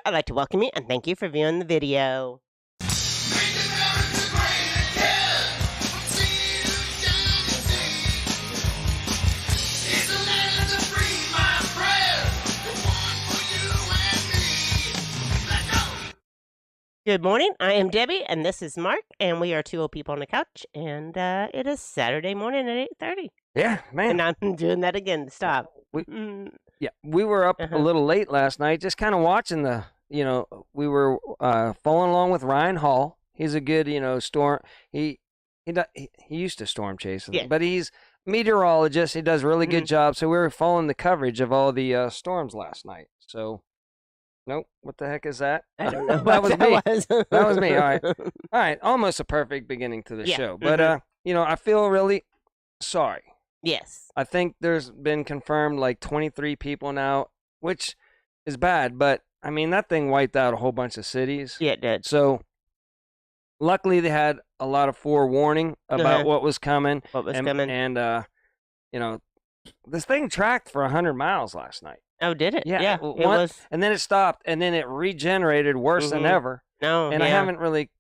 I'd like to welcome you and thank you for viewing the video. Good morning, I am Debbie, and this is Mark, and we are two old people on the couch, and it is Saturday morning at 8:30. Yeah, man. And I'm doing that again. Stop. We were up a little late last night, just kind of watching we were following along with Ryan Hall. He's a good, storm. He used to storm chase, but he's a meteorologist. He does a really good job. So we were following the coverage of all the storms last night. So, nope. What the heck is that? I don't know. That was me. That was me. All right. All All right. Almost a perfect beginning to the show. But, I feel really sorry. Yes. I think there's been confirmed like 23 people now, which is bad. But, I mean, that thing wiped out a whole bunch of cities. Yeah, it did. So, luckily they had a lot of forewarning about what was coming. And, this thing tracked for 100 miles last night. Oh, did it? Yeah. It was. And then it stopped, and then it regenerated worse than ever. No, and I haven't really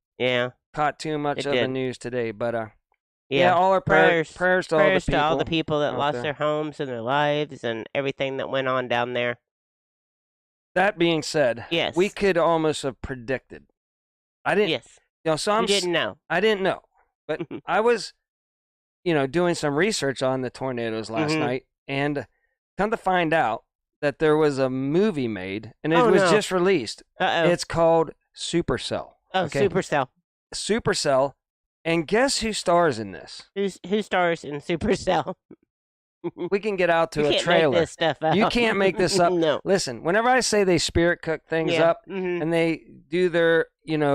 caught too much of the did. news today, but all our prayers to all the people that lost their homes and their lives and everything that went on down there. That being said, we could almost have predicted. I didn't. Yes. So you didn't know. I didn't know, but I was, doing some research on the tornadoes last night, and come to find out that there was a movie made, and it was just released. It's called Supercell. Oh, okay? Supercell. Supercell. And guess who stars in this? Who stars in Supercell? We can get out to a trailer. You can't make this stuff up. You can't make this up. No. Listen, whenever I say they spirit cook things up and they do their,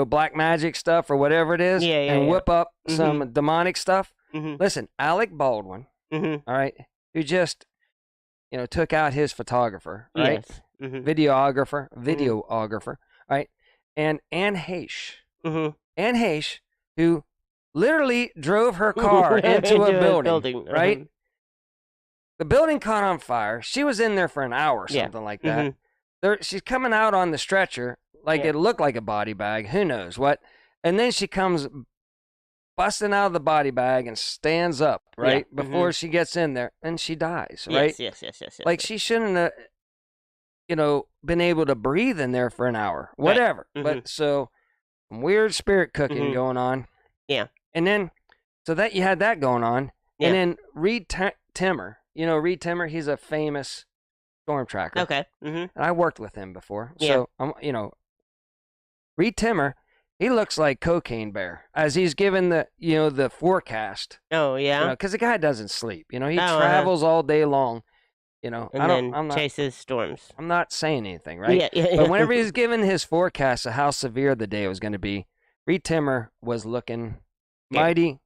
black magic stuff or whatever it is and whip up some demonic stuff, listen, Alec Baldwin, all right, who just took out his photographer, right? Yes. Videographer, right? And Anne Heche. Anne Heche, who literally drove her car into a building, right? The building caught on fire. She was in there for an hour or something like that. She's coming out on the stretcher, like it looked like a body bag. Who knows what? And then she comes busting out of the body bag and stands up, right? Before she gets in there, and she dies, right? Yes. Like she shouldn't have, been able to breathe in there for an hour, whatever. But so some weird spirit cooking going on. Yeah. And then, so that you had that going on. Yeah. And then Reed Timmer, Reed Timmer, he's a famous storm tracker. Okay. And I worked with him before. So, Reed Timmer, he looks like Cocaine Bear as he's given the forecast. Oh, yeah? Because the guy doesn't sleep. He travels all day long. I'm not, chases storms. I'm not saying anything, right? Yeah. But whenever he's given his forecast of how severe the day was going to be, Reed Timmer was looking mighty.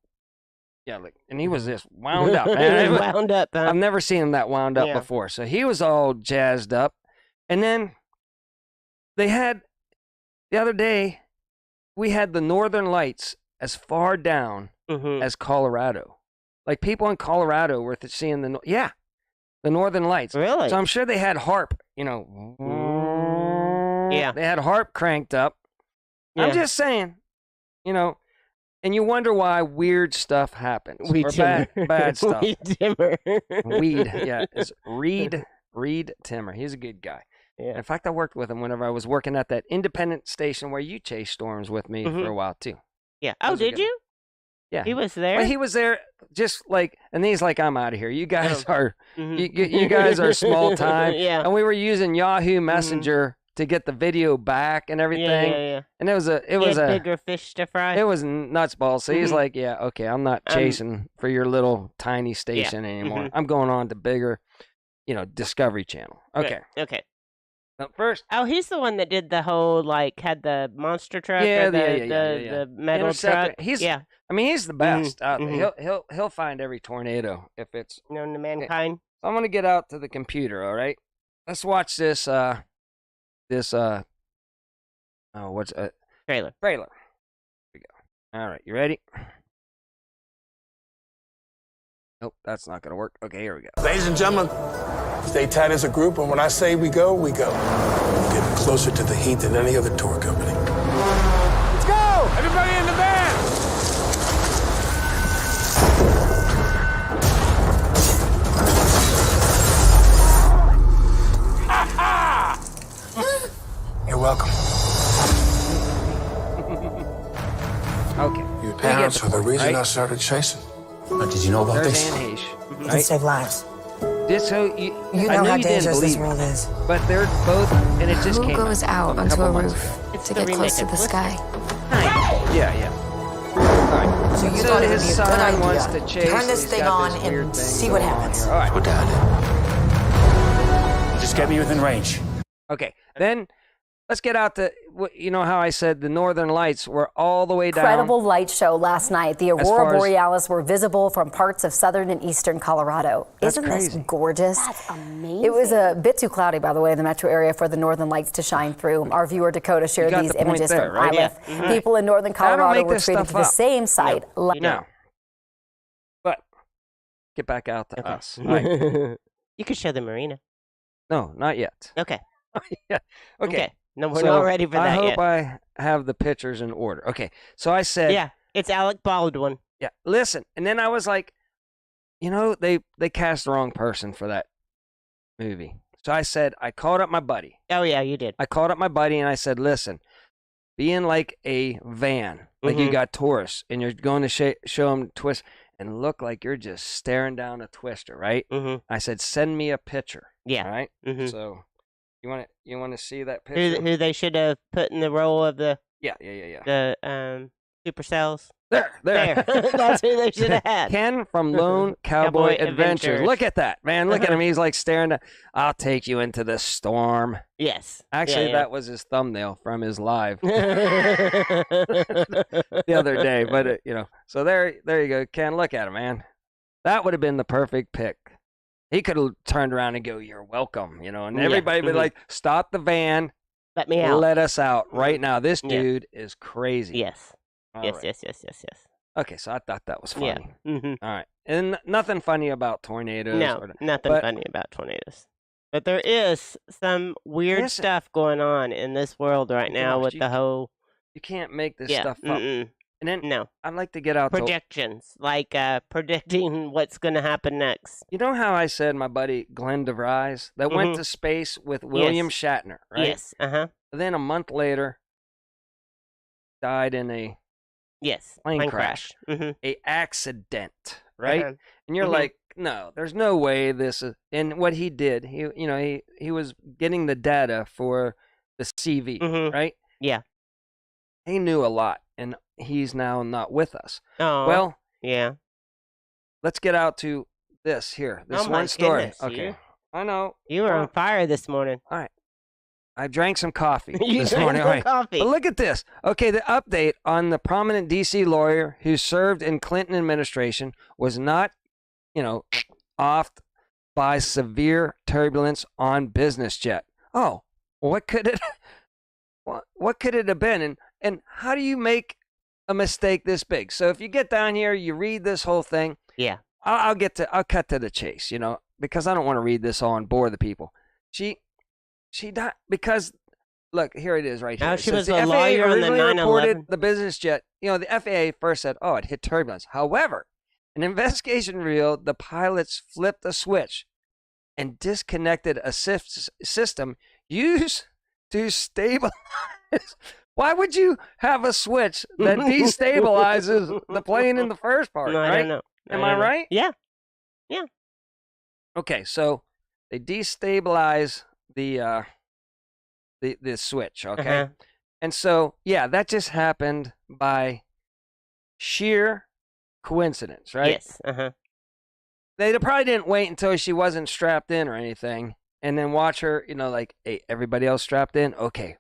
Yeah, and he was just wound up, man. Wound up, huh? I've never seen him that wound up before. So he was all jazzed up. And then they had, the other day, we had the Northern Lights as far down as Colorado. Like people in Colorado were seeing the Northern Lights. Really? So I'm sure they had harp, They had harp cranked up. Yeah. I'm just saying, and you wonder why weird stuff happens. Bad stuff. Weed Timmer. It's Reed Timmer. He's a good guy. Yeah. In fact, I worked with him whenever I was working at that independent station where you chased storms with me for a while, too. Yeah. Oh, did you? Yeah. He was there? Well, he was there just like, and he's like, I'm out of here. You guys are, you guys are small time. Yeah. And we were using Yahoo Messenger to get the video back and everything. Yeah. And it was a bigger fish to fry. It was nuts balls. So he's like, yeah, okay, I'm not chasing for your little tiny station anymore. I'm going on to bigger, Discovery Channel. Okay. Right. Okay. But first. Oh, he's the one that did the whole, had the monster truck. The metal truck. I mean, he's the best out there. He'll find every tornado if it's known to mankind. I'm gonna get out to the computer. All right, let's watch this. Trailer. Here we go. All right, you ready? Nope, that's not gonna work. Okay, here we go. Ladies and gentlemen, Stay tight as a group, and when I say we go, we go. We're getting closer to the heat than any other tour company. Let's go! Everybody in the van! You're welcome. Okay. Your parents are the reason I started chasing. Did you know about There's this? Anne Heche. You can save lives. This so You I know know how you didn't dangerous this believe world me, is. but they're both, and it just Who came goes out onto couple a months roof ago. It's to the get remake close to of the Twister. sky? Yeah. All right. So you So thought it would his be a son good idea. wants to chase. Turn this he's thing got on this weird and thing see what going on happens. here. All right. What, Dad? Just get me within range. Okay. Then let's get out to, you know how I said the northern lights were all the way down. Incredible light show last night. The As aurora far as- borealis were visible from parts of southern and eastern Colorado. That's Isn't crazy. this gorgeous? That's amazing. It was a bit too cloudy, by the way, in the metro area for the northern lights to shine through. Our viewer Dakota shared got these the point images there, from right? Iliff. Yeah. People in northern Colorado make were this treated stuff to the up. same sight. No. But get back out to Okay. us. All right. You could show the marina. No, not yet. Okay. Yeah. Okay. No, we're So, not ready for I that hope yet. I have the pictures in order. Okay. So I said, Yeah, it's Alec Baldwin. yeah, listen. And then I was like, you know, they cast the wrong person for that movie. So I said, I called up my buddy. Oh yeah, you did. I called up my buddy and I said, listen, be in like a van, like you got tourists, and you're going to show them twist and look like you're just staring down a twister, right? Mm-hmm. I said, send me a picture. Yeah. All right. Mm-hmm. So you want to see that picture? Who they should have put in the role of the Yeah. supercells? There. That's who they should have had. Ken from Lone Cowboy Adventures. Look at that, man. Look at him. He's like staring at, I'll take you into the storm. Yes. Actually, Yeah, that was his thumbnail from his live the yeah. other day. But, so there you go. Ken, look at him, man. That would have been the perfect pick. He could have turned around and go, you're welcome, and everybody would be like, stop the van. Let me out. Let us out right now. This Yeah. dude is crazy. Yes. All Yes, right. yes. Okay, so I thought that was funny. Yeah. Mm-hmm. All right. And nothing funny about tornadoes. No, nothing but- funny about tornadoes. But there is some weird Listen. stuff going on in this world right now Gosh, with the whole You can't make this yeah. stuff up. Mm-mm. And then No. I'd like to get out to, Projections, like predicting what's going to happen next. you know how I said my buddy Glenn DeVries that went to space with William Shatner, right? Yes. Uh-huh. Then a month later, died in a Yes. plane crash. Mm-hmm. A accident, right? Uh-huh. And you're Mhm. like, no, there's no way this is. And what he did, he was getting the data for the CV, Mhm. right? Yeah. He knew a lot, and he's now not with us. Oh. Well, yeah. let's get out to this here. This Oh, my one story. goodness, Okay. you- I know. You were on fire this morning. I drank some coffee You this drank morning. some All right. coffee. But look at this. Okay, the update on the prominent D.C. lawyer who served in Clinton administration was not, off by severe turbulence on business jet. Oh, what could it? What could it have been? And how do you make a mistake this big? So if you get down here, you read this whole thing. Yeah. I'll cut to the chase, because I don't want to read this all and bore the people. She died because, look, here it is right here. Oh, It she says was the a FAA lawyer on the originally 9/11. reported the business jet. The FAA first said, oh, it hit turbulence. However, an investigation revealed the pilots flipped a switch and disconnected a system used to stabilize. Why would you have a switch that destabilizes the plane in the first part, No, I right? don't know. Am don't I know. right? Yeah. Okay, so they destabilize the switch, okay? Uh-huh. And so, yeah, that just happened by sheer coincidence, right? Yes. Uh-huh. They probably didn't wait until she wasn't strapped in or anything and then watch her, like, hey, everybody else strapped in? Okay.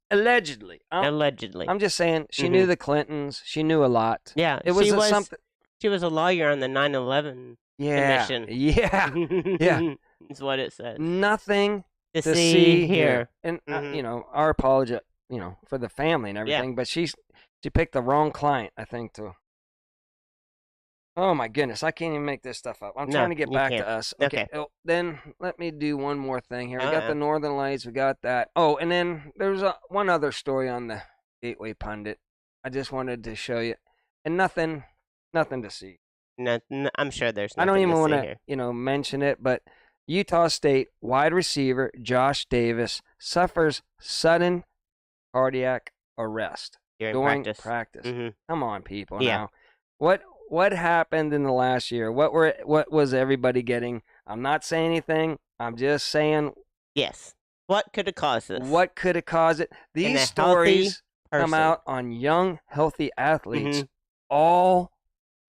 Allegedly. Allegedly. I'm just saying, she knew the Clintons. She knew a lot. Yeah. It was she was something. She was a lawyer on the 9/11 Yeah. commission. Yeah. Yeah. Is what it says. Nothing To to see see here. And, Mhm. our apology, for the family and everything. But she picked the wrong client, I think, to. Oh my goodness, I can't even make this stuff up. I'm trying to get back to us. Okay. Oh, then let me do one more thing here. We got the Northern Lights. We got that. Oh, and then there's one other story on the Gateway Pundit. I just wanted to show you, and nothing to see. No, I'm sure there's nothing I don't even want to, mention it, but Utah State wide receiver Josh Davis suffers sudden cardiac arrest during practice. Mm-hmm. Come on, people. Now, what happened in the last year? What was everybody getting? I'm not saying anything. I'm just saying. Yes. What could have caused this? What could have caused it? These stories come out on young, healthy athletes all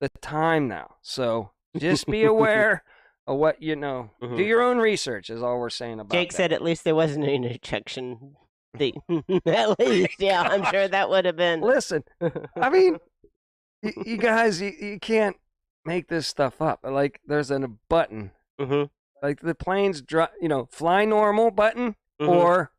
the time now. So just be aware of what you know. Do your own research is all we're saying about Jake said at least there wasn't an injection. At least, yeah, I'm sure that would have been. Listen, I mean, you guys, you can't make this stuff up. Like, there's a button. Like the planes, fly normal button or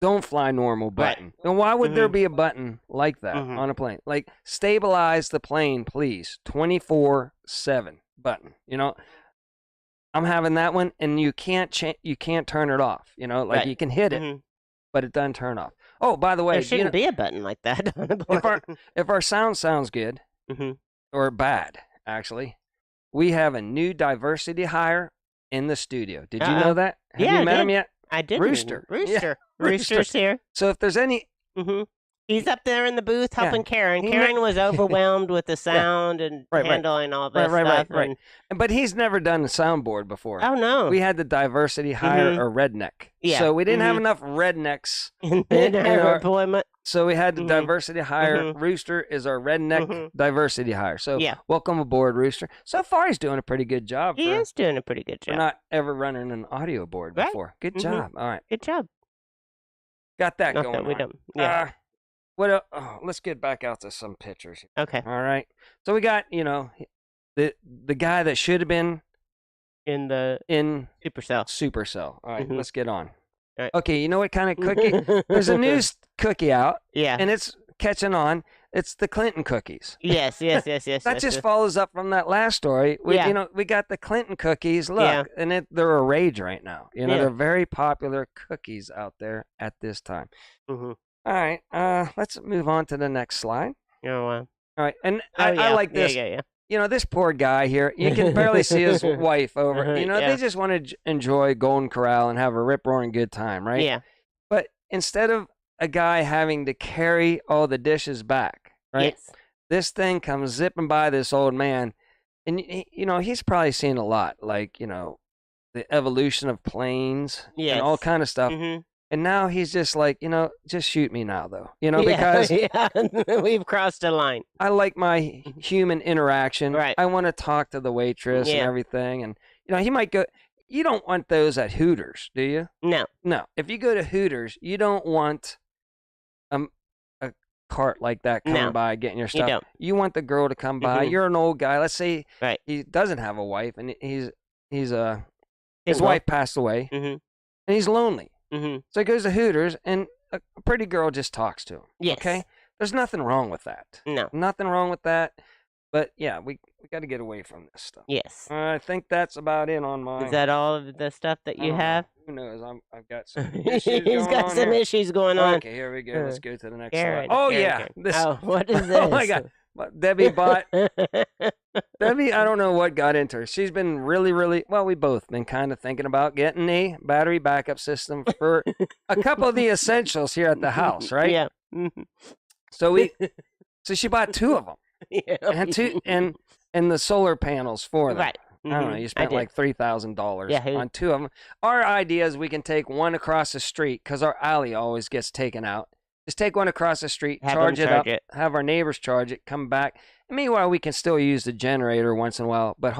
don't fly normal button. And why would there be a button like that on a plane? Like, stabilize the plane, please. 24/7 button. I'm having that one, and you can't turn it off. Like you can hit it, but it doesn't turn off. Oh, by the way, there shouldn't be a button like that on a plane. If our sound sounds good or bad, actually, we have a new diversity hire in the studio. Did you know that? Have you met him yet? I did. Rooster. Yeah. Rooster's here. So if there's any... He's up there in the booth helping Karen. Karen was overwhelmed with the sound and handling all this stuff. Right. But he's never done a soundboard before. Oh, no. We had the diversity hire a redneck. Yeah. So we didn't have enough rednecks in our employment. So we had the diversity hire. Rooster is our redneck diversity hire. So welcome aboard, Rooster. So far, he's doing a pretty good job. He is doing a pretty good job. We're not ever running an audio board before. Good job. All right. Good job. Got that not going that we on. Don't. Yeah. Let's get back out to some pictures. Okay. All right. So we got, the guy that should have been in Supercell. Supercell. All right, let's get on. All right. Okay, you know what kind of cookie? There's a new cookie out. Yeah. And it's catching on. It's the Clinton cookies. Yes. That just follows up from that last story. We got the Clinton cookies. Look, and they're a rage right now. They're very popular cookies out there at this time. All right, let's move on to the next slide. Oh, wow. All right, and I like this. Yeah. This poor guy here, you can barely see his wife over. They just want to enjoy Golden Corral and have a rip-roaring good time, right? Yeah. But instead of a guy having to carry all the dishes back, right? Yes. This thing comes zipping by this old man, and, he's probably seen a lot, like, the evolution of planes and all kind of stuff. And now he's just like, just shoot me now, though. Because we've crossed a line. I like my human interaction. Right. I want to talk to the waitress and everything. And, he might go, you don't want those at Hooters, do you? No. No. If you go to Hooters, you don't want a cart like that coming by getting your stuff. You don't. You want the girl to come by. You're an old guy. Let's say he doesn't have a wife and his wife passed away and he's lonely. So he goes to Hooters, and a pretty girl just talks to him. Yes. Okay? There's nothing wrong with that. No. Nothing wrong with that. But, yeah, we got to get away from this stuff. Yes. I think that's about it on mine. Is that all of the stuff that you have? Who knows? I've got some issues He's got some issues going on. Okay, here we go. Let's go to the next Karen, slide. Oh, Karen. What is this? Oh, my God. Debbie bought... Debbie, I don't know what got into her. She's been really, really... Well, we both been kind of thinking about getting a battery backup system for a couple of the essentials here at the house, right? Yeah. So she bought 2 of them. Yeah. And the solar panels for them. Right. I don't know. You spent like $3,000 on 2 of them. Our idea is we can take one across the street because our alley always gets taken out. Just take one across the street, charge it up, have our neighbors charge it, come back. And meanwhile, we can still use the generator once in a while, but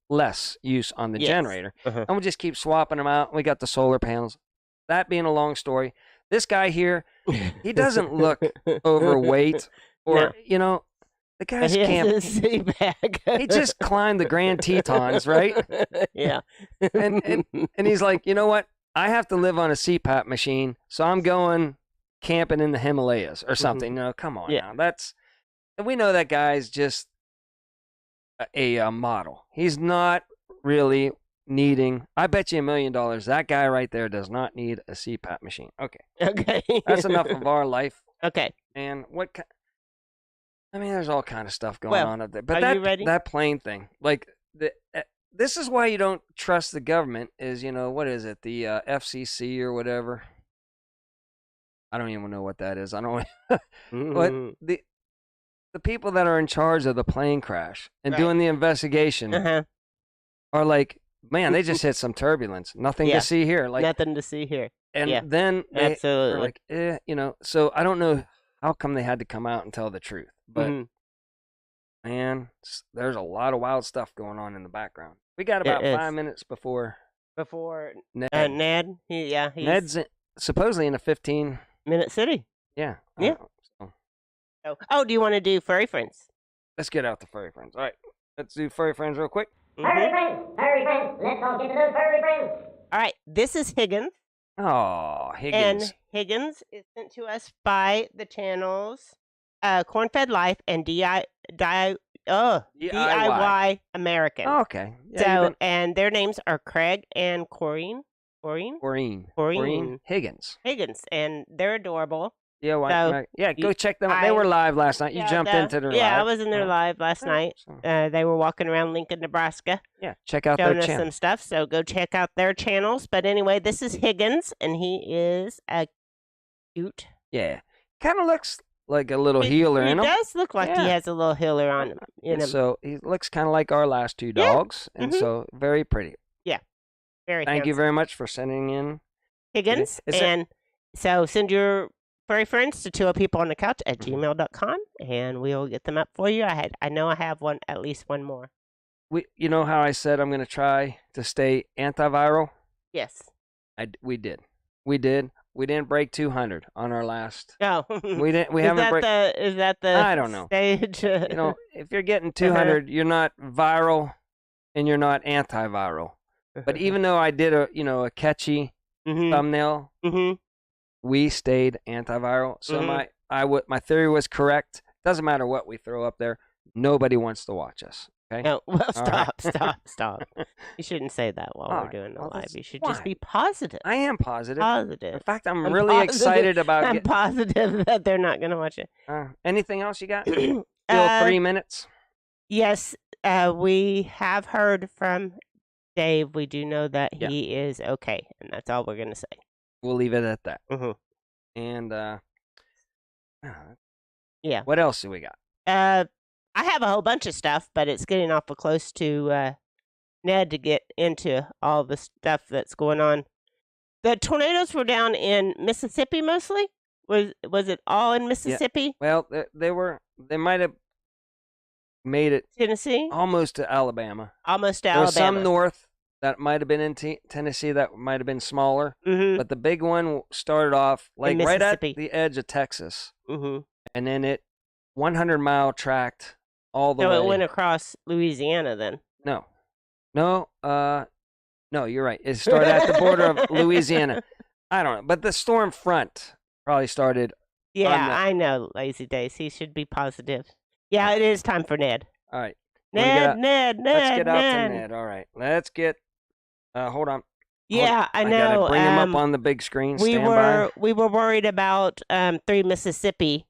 less use on the generator. And we'll just keep swapping them out. We got the solar panels. That being a long story, this guy here, he doesn't look overweight or, the guy's camp. He just climbed the Grand Tetons, right? Yeah. And he's like, you know what? I have to live on a CPAP machine, so I'm going camping in the Himalayas or something. No, come on now. We know that guy's just a model. He's not really needing. I bet you $1 million that guy right there does not need a CPAP machine. Okay. Okay. That's enough of our life. Okay. And I mean, there's all kind of stuff going on up there. But are you ready? That plane thing, like this is why you don't trust the government. Is what is it? The FCC or whatever. I don't even know what that is. I don't. But the people that are in charge of the plane crash and doing the investigation are like, man, they just hit some turbulence. Nothing to see here. Like nothing to see here. And then they absolutely are like, So I don't know how come they had to come out and tell the truth, but man, there's a lot of wild stuff going on in the background. We got about 5 minutes before Ned. Ned. Ned's supposedly in a 15-minute city. Yeah. Yeah. Oh, do you want to do furry friends? Let's get out the furry friends. All right, let's do furry friends real quick. Furry friends, let's all get to know furry friends. All right, this is Higgins. Oh, Higgins. And Higgins is sent to us by the channels Corn-Fed Life and DIY American. Oh, okay. Yeah, and their names are Craig and Corrine. Higgins. And they're adorable. Yeah, go check them out. They were live last night. You jumped into their live. Yeah, I was in their live last night. They were walking around Lincoln, Nebraska. Yeah, check out their channel. Showing us some stuff, so go check out their channels. But anyway, this is Higgins, and he is a cute. Yeah, kind of looks like a little healer in him. He does look like he has a little healer on him. In him. So he looks kind of like our last two dogs, and so very pretty. Yeah, very Thank you very much for sending in Higgins. So send your furry friends to twooldpeopleonacouch@gmail.com, and we'll get them up for you. I know I have at least one more. You know how I said I'm going to try to stay antiviral? Yes. We did. We didn't break 200 on our last. No. We didn't. We haven't break. Is that the I don't know. Stage? If you're getting 200, you're not viral, and you're not antiviral. But even though I did a catchy thumbnail, we stayed antiviral. So my theory was correct. Doesn't matter what we throw up there. Nobody wants to watch us. Okay. No, well, stop. You shouldn't say that while we're doing the live. You should just be positive. I am positive. Positive. In fact, I'm really excited about. I'm positive that they're not going to watch it. Anything else you got? Still 3 minutes. Yes, we have heard from Dave. We do know that he is okay, and that's all we're going to say. We'll leave it at that. And what else do we got? I have a whole bunch of stuff, but it's getting awful close to Ned to get into all the stuff that's going on. The tornadoes were down in Mississippi mostly. Was it all in Mississippi? Yeah. Well, they might have made it Tennessee, almost to Alabama. Almost to there Alabama. Was some north that might have been in Tennessee that might have been smaller, but the big one started off like right at the edge of Texas, and then it 100-mile tract all the way. So it went across Louisiana then? No, you're right. It started at the border of Louisiana. I don't know, but the storm front probably started. Yeah, I know, Lazy Days. He should be positive. Yeah, it is time for Ned. All right. Ned. Let's get out to Ned. All right. Let's get. Hold on. Yeah, I know. I gotta bring him up on the big screen. We were worried about 3 Mississippi,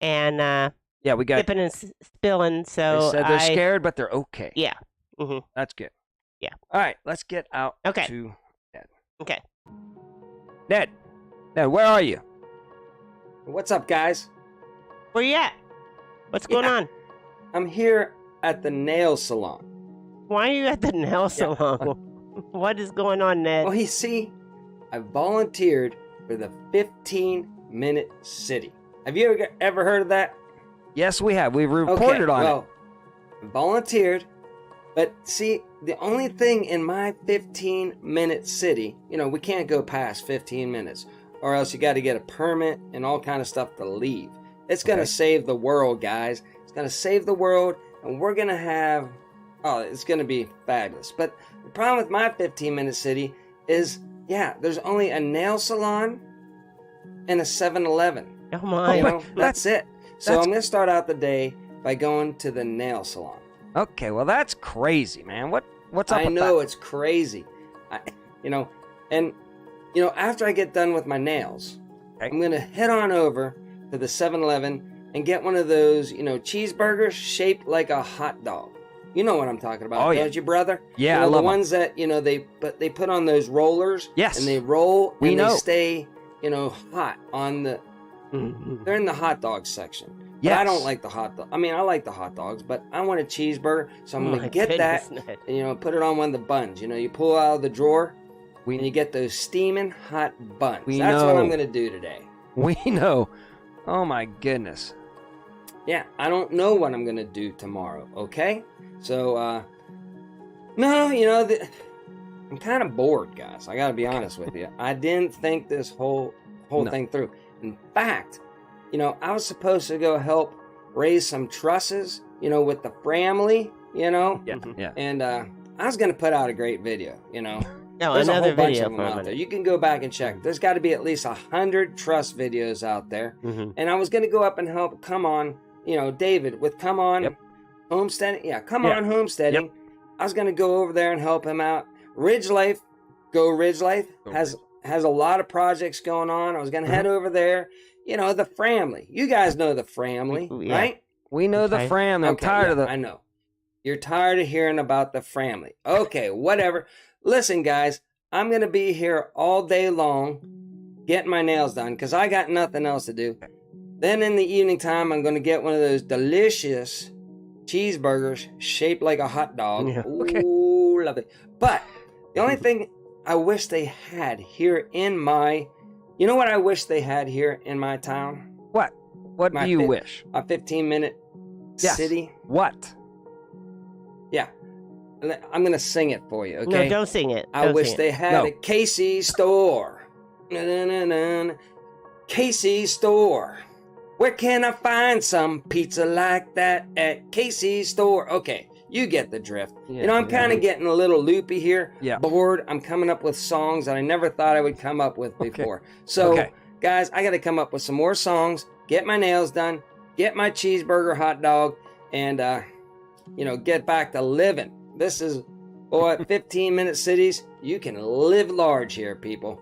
and we got tipping and spilling. So they said they're scared, but they're okay. Yeah. That's good. Yeah. All right. Let's get out to Ned. Okay. Ned, where are you? What's up, guys? Where you at? What's going on? I'm here at the nail salon. Why are you at the nail salon? What is going on, Ned? Well, you see, I volunteered for the 15-minute city. Have you ever heard of that? Yes, we have. We've reported on it. I volunteered, but see, the only thing in my 15-minute city, we can't go past 15 minutes, or else you got to get a permit and all kind of stuff to leave. It's going to save the world, guys. It's going to save the world, and we're going to have... it's going to be fabulous. But the problem with my 15-minute city is, there's only a nail salon and a 7-Eleven. Oh, my. That's it. So I'm going to start out the day by going to the nail salon. Okay, well that's crazy, man. What's up I with know that? it's crazy. After I get done with my nails, Okay. I'm gonna head on over to the 7-Eleven and get one of those, cheeseburgers shaped like a hot dog. You know what I'm talking about, Oh, yeah. don't you, brother? Yeah, I the love 'em. ones that they put on those rollers. Yes. And they roll We and know. they stay, hot on the. Mhm. They're in the hot dog section. But Yes. I don't like the hot dog. I mean, I like the hot dogs, but I want a cheeseburger, so I'm My gonna get that goodness, Ned. and put it on one of the buns. You pull out of the drawer and you get those steaming hot buns. We That's what know. I'm gonna do today. We know. Oh my goodness. Yeah, I don't know what I'm gonna do tomorrow. Okay, so no, I'm kind of bored, guys. I gotta be honest with you. I didn't think this whole No. thing through. In fact, I was supposed to go help raise some trusses, with the family, Yeah. Mhm. Yeah. and I was gonna put out a great video, No, There's a another whole bunch video of them for a out there. minute. You can go back and check. There's got to be at least 100 trust videos out there. Mhm. And I was going to go up and help. Come on, David with Come On Yep. Homesteading. Yeah, Come Yeah. On Homesteading. I was going to go over there and help him out. Ridge Life, Go Ridge Life has a lot of projects going on. I was going to head over there. The family. You guys know the family, Yeah. right? We know the Okay. fram. I'm Okay, tired yeah, of the. I know. You're tired of hearing about the family. Okay, whatever. Listen, guys, I'm going to be here all day long getting my nails done because I got nothing else to do. Then in the evening time, I'm going to get one of those delicious cheeseburgers shaped like a hot dog. Yeah. Okay. Ooh, lovely. But the only thing I wish they had here in my... You know what I wish they had here in my town? What? What My do you fit- wish? A 15-minute Yes. city. What? Yeah. I'm going to sing it for you, No, okay? don't sing it. I Don't wish sing it. they had No. a Casey store. Na-na-na-na. Casey store. Where can I find some pizza like that at Casey store? Okay, you get the drift. Yeah, I'm kind of getting a little loopy here. Yeah. Bored. I'm coming up with songs that I never thought I would come up with before. So, Okay. guys, I got to come up with some more songs, get my nails done, get my cheeseburger hot dog, and, get back to living. This is, 15-minute cities. You can live large here, people.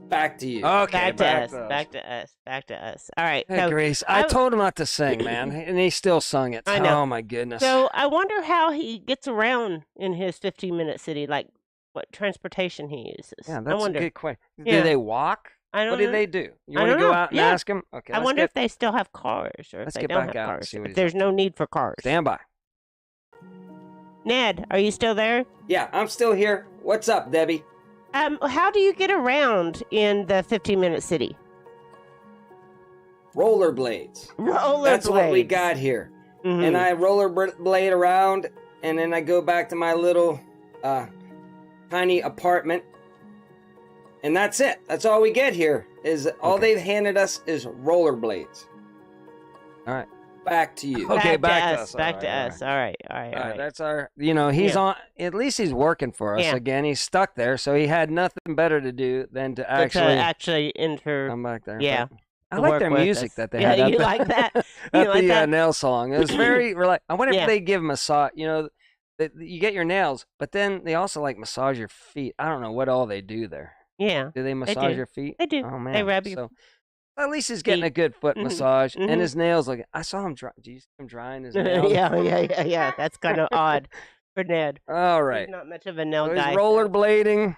Back to you. Okay. Back to us. Back to us. Back to us. All right. Hey, so Grace, I told him not to sing, man, and he still sung it. I know. Oh my goodness. So I wonder how he gets around in his 15-minute city, like what transportation he uses. yeah, I that's a wonder. good question. Yeah. Do they walk? I don't What do know. they do? You I want to don't go know. out and Yeah. ask him? Okay. I let's wonder get, if they still have cars or if let's they get don't back have out and cars. see what If he's there's no need for cars. stand by. Ned, are you still there? Yeah, I'm still here. What's up, Debbie? How do you get around in the 15-minute city? Rollerblades. Rollerblades. That's what we got here. Mhm. And I rollerblade around, and then I go back to my little tiny apartment. And that's it. That's all we get here. Is all Okay. they've handed us is rollerblades. All right. Back to you. Okay, back to us. Back All to right, us. All right. All right. All right, that's our. He's Yeah. on. At least he's working for us Yeah. again. He's stuck there, so he had nothing better to do than to actually enter. come back there. Yeah. But I to like work their with music us. that they Yeah, had. at you the- like that? You at like the that? nail salon. It was very. I wonder Yeah. if they give massage. You get your nails, but then they also massage your feet. I don't know what all they do there. Yeah, Do they massage do. your feet? they do. Oh man, They rub your. So at least he's getting feet. a good foot Mhm. massage, Mhm. and his nails. I saw him dry. Do you see him drying his nails? yeah. That's kind of odd for Ned. All right. He's not much of a nail So guy. he's rollerblading,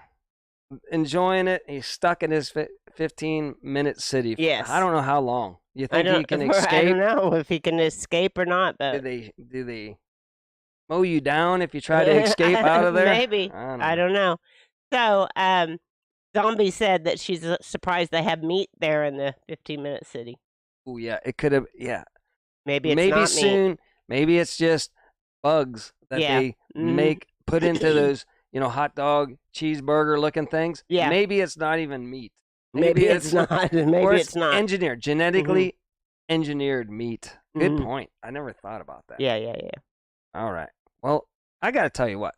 enjoying it. He's stuck in his 15-minute city. Yes. I don't know how long. You I think he can I escape? don't know if he can escape or not, Do but they mow you down if you try to escape out of there? Maybe. I I don't know. So, Zombie said that she's surprised they have meat there in the 15-minute city. Oh yeah, it could have. Yeah, Maybe it's maybe not meat. soon. Maybe it's just bugs that Yeah. they Mhm. put into those hot dog cheeseburger looking things. Yeah. Maybe it's not even meat. Maybe it's not. Maybe or it's not. engineered, genetically engineered meat. Good Mhm. point. I never thought about that. Yeah. All right. Well, I got to tell you what.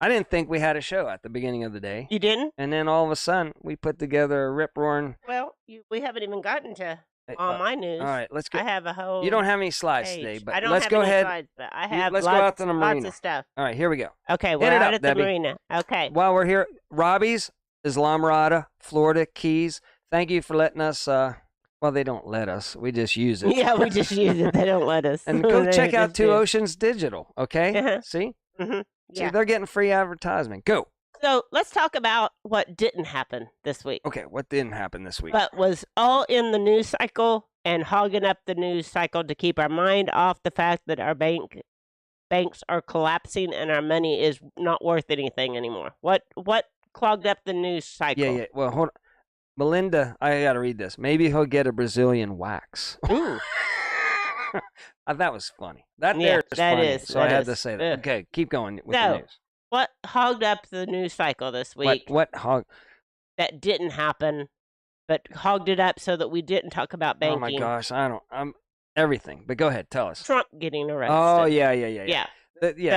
I didn't think we had a show at the beginning of the day. You didn't? And then all of a sudden, we put together a rip-roaring. Well, we haven't even gotten to On my news. All right, let's go. I have a whole. You don't have any slides page. today, but I don't let's have go any ahead. slides, but I have Let's lots, go out to the lots marina. of stuff. All right, here we go. Okay, we're Hit it out up, at the Debbie. marina. Okay. While we're here, Robbie's, Islamorada, Florida Keys. Thank you for letting us. Well, they don't let us. We just use it. Yeah, we just use it. They don't let us. And go They check out just Two do. Oceans Digital. Okay. Uh-huh. See. Mhm. See, Yeah. they're getting free advertisement. Go. So let's talk about what didn't happen this week, Okay, what didn't happen this week? but was all in the news cycle and hogging up the news cycle to keep our mind off the fact that our banks are collapsing and our money is not worth anything anymore. What clogged up the news cycle? Yeah. Well, hold on. Melinda, I got to read this. Maybe he'll get a Brazilian wax. Ooh. That was funny. That Yeah, there is that funny. is, So that I had is. to say that. Ugh. Okay, keep going with So, the news. What hogged up the news cycle this week What hog? that didn't happen, but hogged it up so that we didn't talk about banking? Oh my gosh, I'm everything. But go ahead, tell us. Trump getting arrested. Oh yeah. Yeah. Yeah.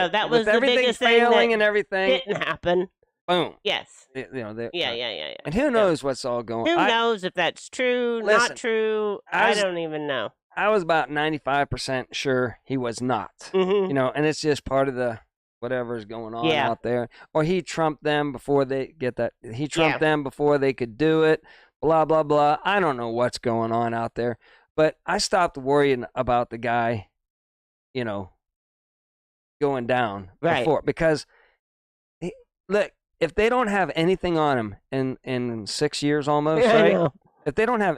So that With was the everything biggest thing failing that and everything. Didn't happen. Boom. Yes. Yeah. Yeah. And who knows what's all going? Who knows if that's true, Listen, not true? I don't even know. I was about 95% sure he was not. Mm-hmm. You know, and it's just part of the whatever's going on Yeah. out there. Or he trumped them before they get that. He trumped Yeah. them before they could do it. Blah blah blah. I don't know what's going on out there, but I stopped worrying about the guy, you know, going down Right. before because look, if they don't have anything on him in 6 years almost, I right? know. If they don't have,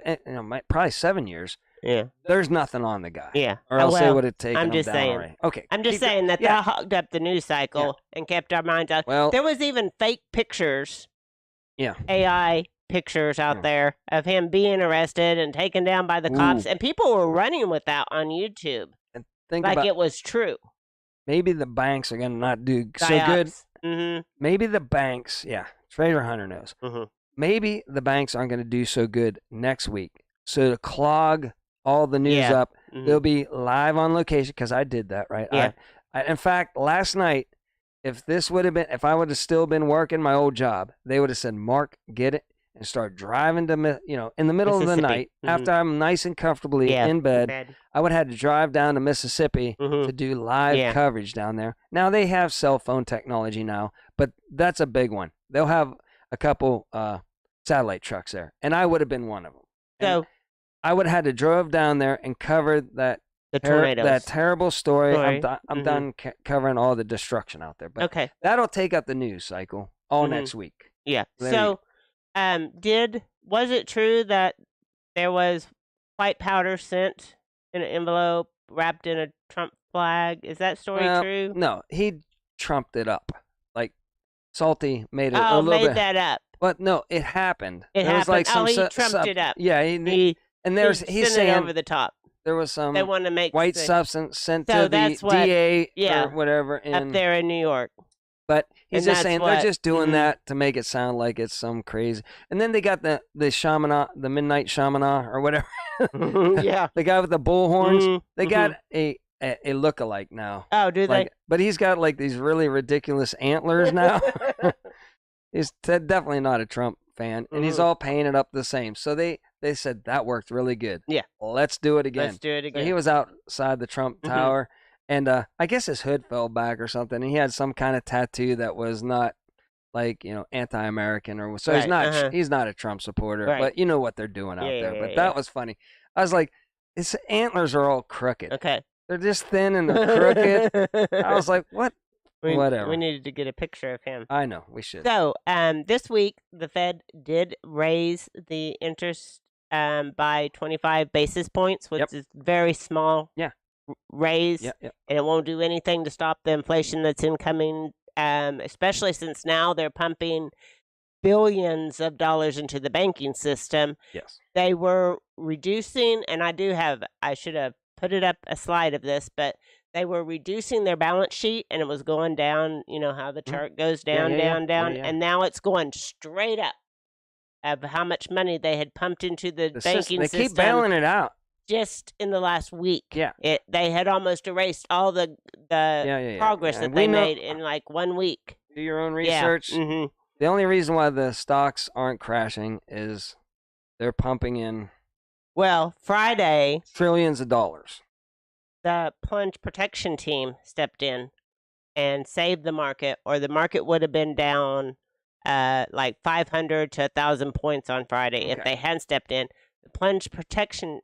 probably 7 years, Yeah. there's nothing on the guy. Yeah. Or else they well, would have taken I'm him just down saying. already. Okay. I'm just keep saying that yeah. that hogged up the news cycle and kept our minds out. Well, There was even fake pictures, yeah. AI pictures out Yeah. there of him being arrested and taken down by the cops, and people were running with that on YouTube Think like about it was true. maybe the banks are going to not do so good. Mm-hmm. Maybe the banks, yeah, Trader Hunter knows. Mhm. Maybe the banks aren't going to do so good next week. So to clog all the news Yeah. up, Mhm. they'll be live on location because I did that, right? Yeah. In fact, last night, if I would have still been working my old job, they would have said, "Mark, get it," and start driving to, in the middle of the Mississippi. night Mhm. after I'm nice and comfortably Yeah. in bed. I would have had to drive down to Mississippi Mhm. to do live Yeah. coverage down there. Now they have cell phone technology now, but that's a big one. They'll have a couple satellite trucks there, and I would have been one of them. And So I would have had to drove down there and cover that the tornadoes. that terrible story. I'm Mhm. done covering all the destruction out there, but Okay. that'll take up the news cycle all Mhm. next week. Yeah. There So, was it true that there was white powder sent in an envelope wrapped in a Trump flag? Is that story Well, true? No, he trumped it up. Like Salty made it a Oh, little made bit. that up. But no, it happened. It There was like happened. some He trumped it up. Yeah, and he's sent it saying over the top. there was some They want to make white the- substance sent So to the that's what- DA yeah, or whatever, up and there in New York. but he's and just that's saying what- they're just doing mhm. that to make it sound like it's some crazy. And then they got the shamana, the midnight shamana or whatever. Yeah. The guy with the bull horns. Mhm, They mhm. got a lookalike now. Oh, do they? Like, but he's got like these really ridiculous antlers now. He's definitely not a Trump fan, and he's Mhm. all painted up the same. So they said that worked really good. Yeah. Let's do it again. Let's do it So again. he was outside the Trump Mhm. Tower, and I guess his hood fell back or something. And he had some kind of tattoo that was not like anti-American or so. Right, uh-huh. He's not a Trump supporter, Right. but you know what they're doing out Yeah, there. yeah, But yeah, that yeah. was funny. I was like, his antlers are all crooked. Okay. They're just thin and they're crooked. I was like, what? Whatever. We needed to get a picture of him. I know we should. So, this week the Fed did raise the interest by 25 basis points, which Yep. is very small. Yeah. Raise, Yeah. and it won't do anything to stop the inflation that's incoming. Especially since now they're pumping billions of dollars into the banking system. Yes. They were reducing, and I should have put it up a slide of this, but they were reducing their balance sheet and it was going down, you know how the chart goes down, yeah, down, yeah. down, Yeah, yeah. and now it's going straight up of how much money they had pumped into the banking They system keep bailing it out. just in the last week. Yeah. They had almost erased all the Yeah. progress Yeah, that and they we know- made in like 1 week. Do your own Yeah. research. Mhm. The only reason why the stocks aren't crashing is they're pumping in Well, Friday, trillions of dollars. The plunge protection team stepped in and saved the market, or the market would have been down like 500 to 1,000 points on Friday if they hadn't stepped in. The plunge protection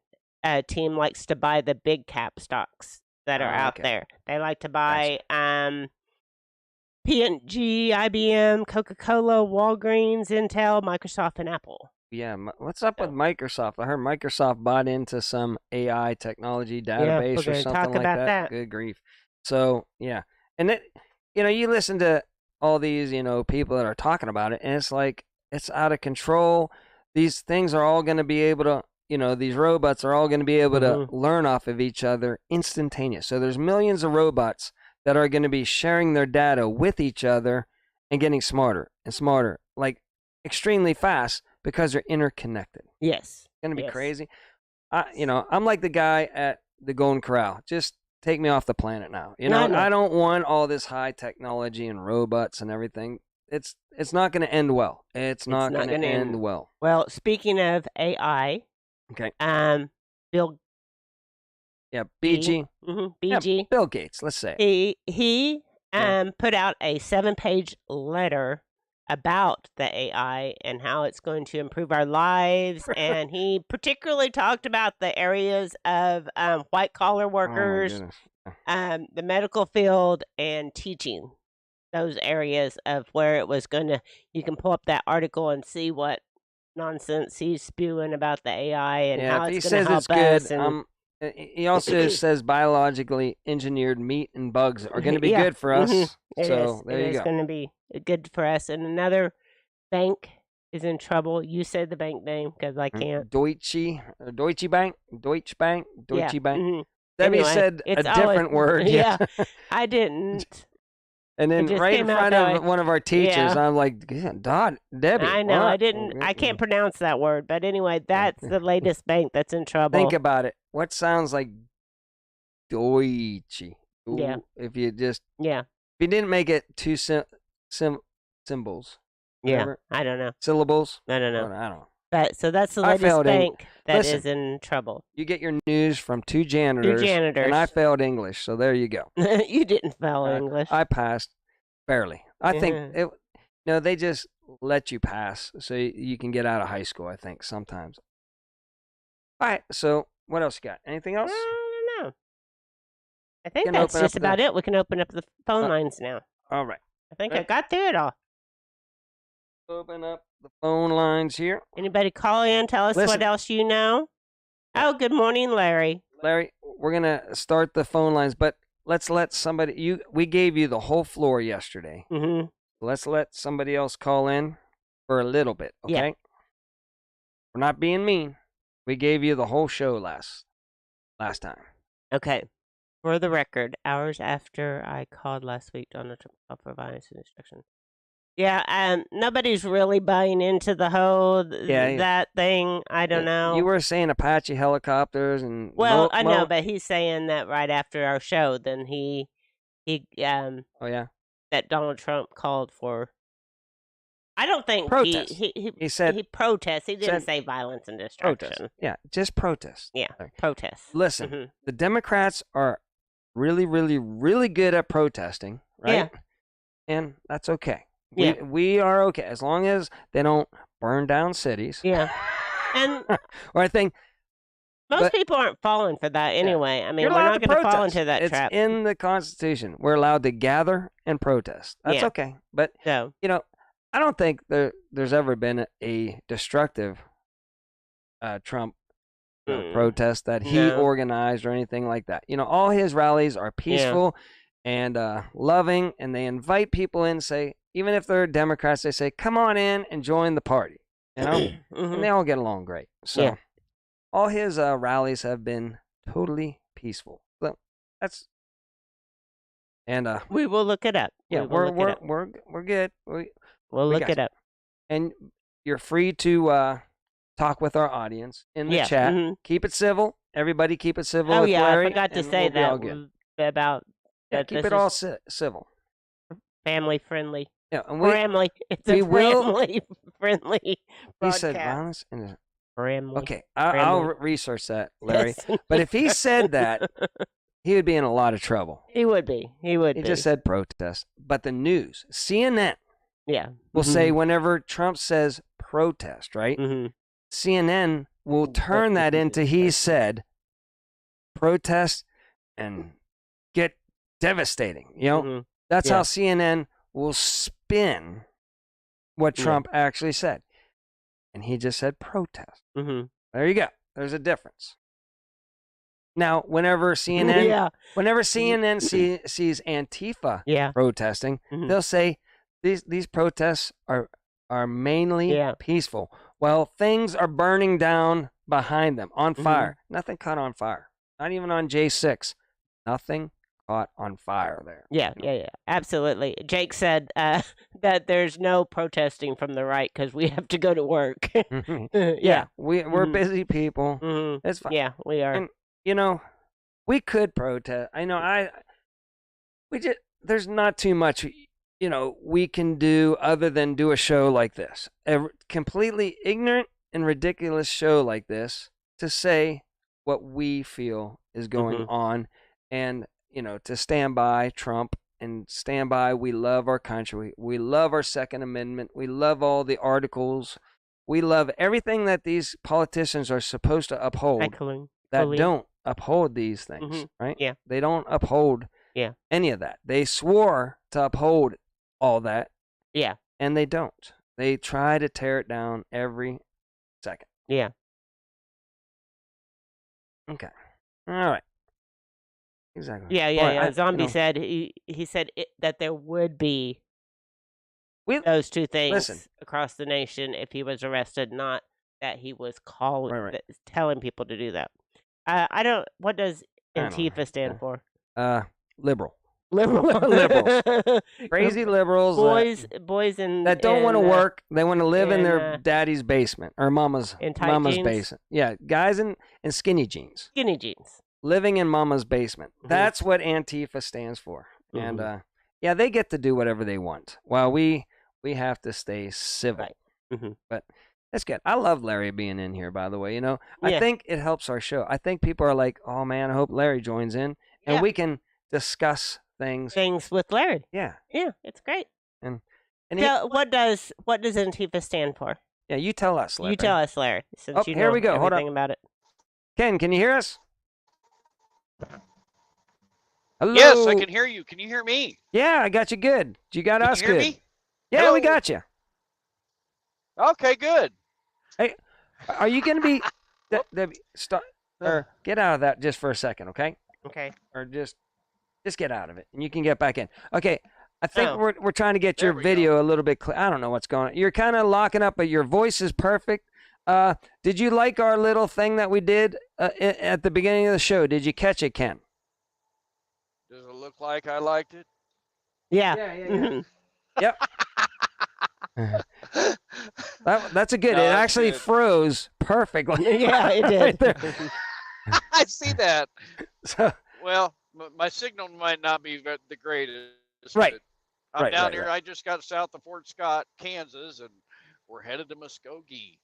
team likes to buy the big cap stocks that are out there. They like to buy P&G, IBM, Coca-Cola, Walgreens, Intel, Microsoft, and Apple. Yeah, what's up with Microsoft? I heard Microsoft bought into some AI technology database or something like that. Good grief. So, yeah. And you listen to all these, people that are talking about it, and it's like, it's out of control. These things are all going to be able to, these robots are all going to be able to learn off of each other instantaneous. So there's millions of robots that are going to be sharing their data with each other and getting smarter and smarter, like extremely fast because they're interconnected. Yes. It's going to be crazy. I'm like the guy at the Golden Corral. Just take me off the planet now. I don't want all this high technology and robots and everything. It's not going to end well. It's not going to end well. Well, speaking of AI, Bill. Yeah, BG. BG. Yeah, Bill Gates, let's say. He put out a 7-page letter about the AI and how it's going to improve our lives. And he particularly talked about the areas of white-collar workers, the medical field, and teaching. Those areas of where it was going to, you can pull up that article and see what nonsense he's spewing about the AI and how it's going to help us. And, he also says biologically engineered meat and bugs are going to be good for us. There you go. It's going to be good for us. And another bank is in trouble. You said the bank name because I can't. Deutsche Bank. Mm-hmm. Debbie said a different word. Yeah, I didn't. And then right in front of one of our teachers, I'm like, Debbie. I know, I can't pronounce that word. But anyway, that's the latest bank that's in trouble. Think about it. What sounds like Deutsche? Yeah. If you just... Yeah. If you didn't make it two symbols. Yeah, I don't know. Syllables? I don't know. I don't know. So that's the latest bank that is in trouble. You get your news from two janitors. And I failed English, so there you go. You didn't fail English. I passed barely. I think they just let you pass so you can get out of high school, I think, sometimes. All right, so what else you got? Anything else? I don't know. I think that's just about it. We can open up the phone lines now. All right. I think I got through it all. Open up the phone lines here. Anybody call in, tell us what else you know? Oh, good morning, Larry. Larry, we're going to start the phone lines, but let's let somebody... We gave you the whole floor yesterday. Mm-hmm. Let's let somebody else call in for a little bit, okay? Yeah. We're not being mean. We gave you the whole show last time. Okay. For the record, hours after I called last week, Donald Trump for violence and destruction. Yeah, nobody's really buying into the whole that thing. I don't know. You were saying Apache helicopters and I know, but he's saying that right after our show. Then he that Donald Trump called for. I don't think protest. He said he protests. He didn't say violence and destruction. Protest. Yeah, just protest. Yeah, protest. Listen, the Democrats are really, really, really good at protesting, right? Yeah. And that's okay. Yeah. We are okay as long as they don't burn down cities. Yeah. And or I think most people aren't falling for that anyway. Yeah. I mean, we're not going to fall into that trap. It's in the Constitution. We're allowed to gather and protest. That's okay. But I don't think there's ever been a destructive Trump protest that he organized or anything like that. All his rallies are peaceful and loving, and they invite people in, say, even if they're Democrats, they say, come on in and join the party, and they all get along great. So all his rallies have been totally peaceful. So that's, and we will look it up. Yeah, we're good. We'll look it up. And you're free to talk with our audience in the chat. Mm-hmm. Keep it civil. Everybody keep it civil. Oh, with Larry, I forgot to say that about... keep it all civil. Family friendly. Yeah, and family. It's a family friendly broadcast. He said violence and Friendly. Okay, I'll research that, Larry. But if he said that, he would be in a lot of trouble. He would be. He just said protest. But the news, CNN, will say whenever Trump says protest, right? CNN will turn that into he said protest and get devastating. You know, that's how CNN will spin what Trump actually said. And he just said protest. There you go. There's a difference. Now, whenever CNN sees Antifa protesting, they'll say these protests are mainly peaceful. Well, things are burning down behind them, on fire. Nothing caught on fire. Not even on J6. Nothing caught on fire there. Yeah, absolutely. Jake said that there's no protesting from the right because we have to go to work. We're busy people. It's fine. Yeah, we are. And, you know, we could protest. I know there's not too much, you know, we can do other than do a show like this. A completely ignorant and ridiculous show like this to say what we feel is going on and, you know, to stand by Trump and stand by we love our country. We love our Second Amendment. We love all the articles. We love everything that these politicians are supposed to uphold that don't uphold these things, right? Yeah. They don't uphold any of that. They swore to uphold all that. Yeah. And they don't. They try to tear it down every second. Yeah. Okay. All right. Exactly. Yeah. Zombie said he said that there would be those two things across the nation if he was arrested, not that he was telling people to do that. I don't. What does Antifa stand for? Liberal. Liberals. Crazy liberals. Boys that don't want to work. They want to live in their daddy's basement or mama's jeans. basement. Yeah, guys in skinny jeans. Skinny jeans. Living in mama's basement. That's what Antifa stands for. And they get to do whatever they want. While we have to stay civil. Right. But that's good. I love Larry being in here, by the way. You know, I think it helps our show. I think people are like, oh man, I hope Larry joins in, and we can discuss things with Larry. Yeah, it's great. And what does Antifa stand for? Yeah, you tell us, Larry. You tell us, Larry. Since you know here we go. Hold everything on. about it. Ken, can you hear us? Hello? Yes, I can hear you. Can you hear me? Yeah, I got you good. You got us you hear good. Me? Yeah, Hello? we got you. Okay, good. Hey, are you going to be or get out of that just for a second, okay? Okay. Or just get out of it, and you can get back in. Okay, I think we're trying to get your video a little bit clear. I don't know what's going on. You're kind of locking up, but your voice is perfect. Did you like our little thing that we did at the beginning of the show? Did you catch it, Ken? Does it look like I liked it? Yeah. Yep. That's a good. No, it actually good. Froze perfectly. Yeah, it did. Right I see that. So, well, my signal might not be the greatest. Right. I'm down here. I just got south of Fort Scott, Kansas, and we're headed to Muskogee.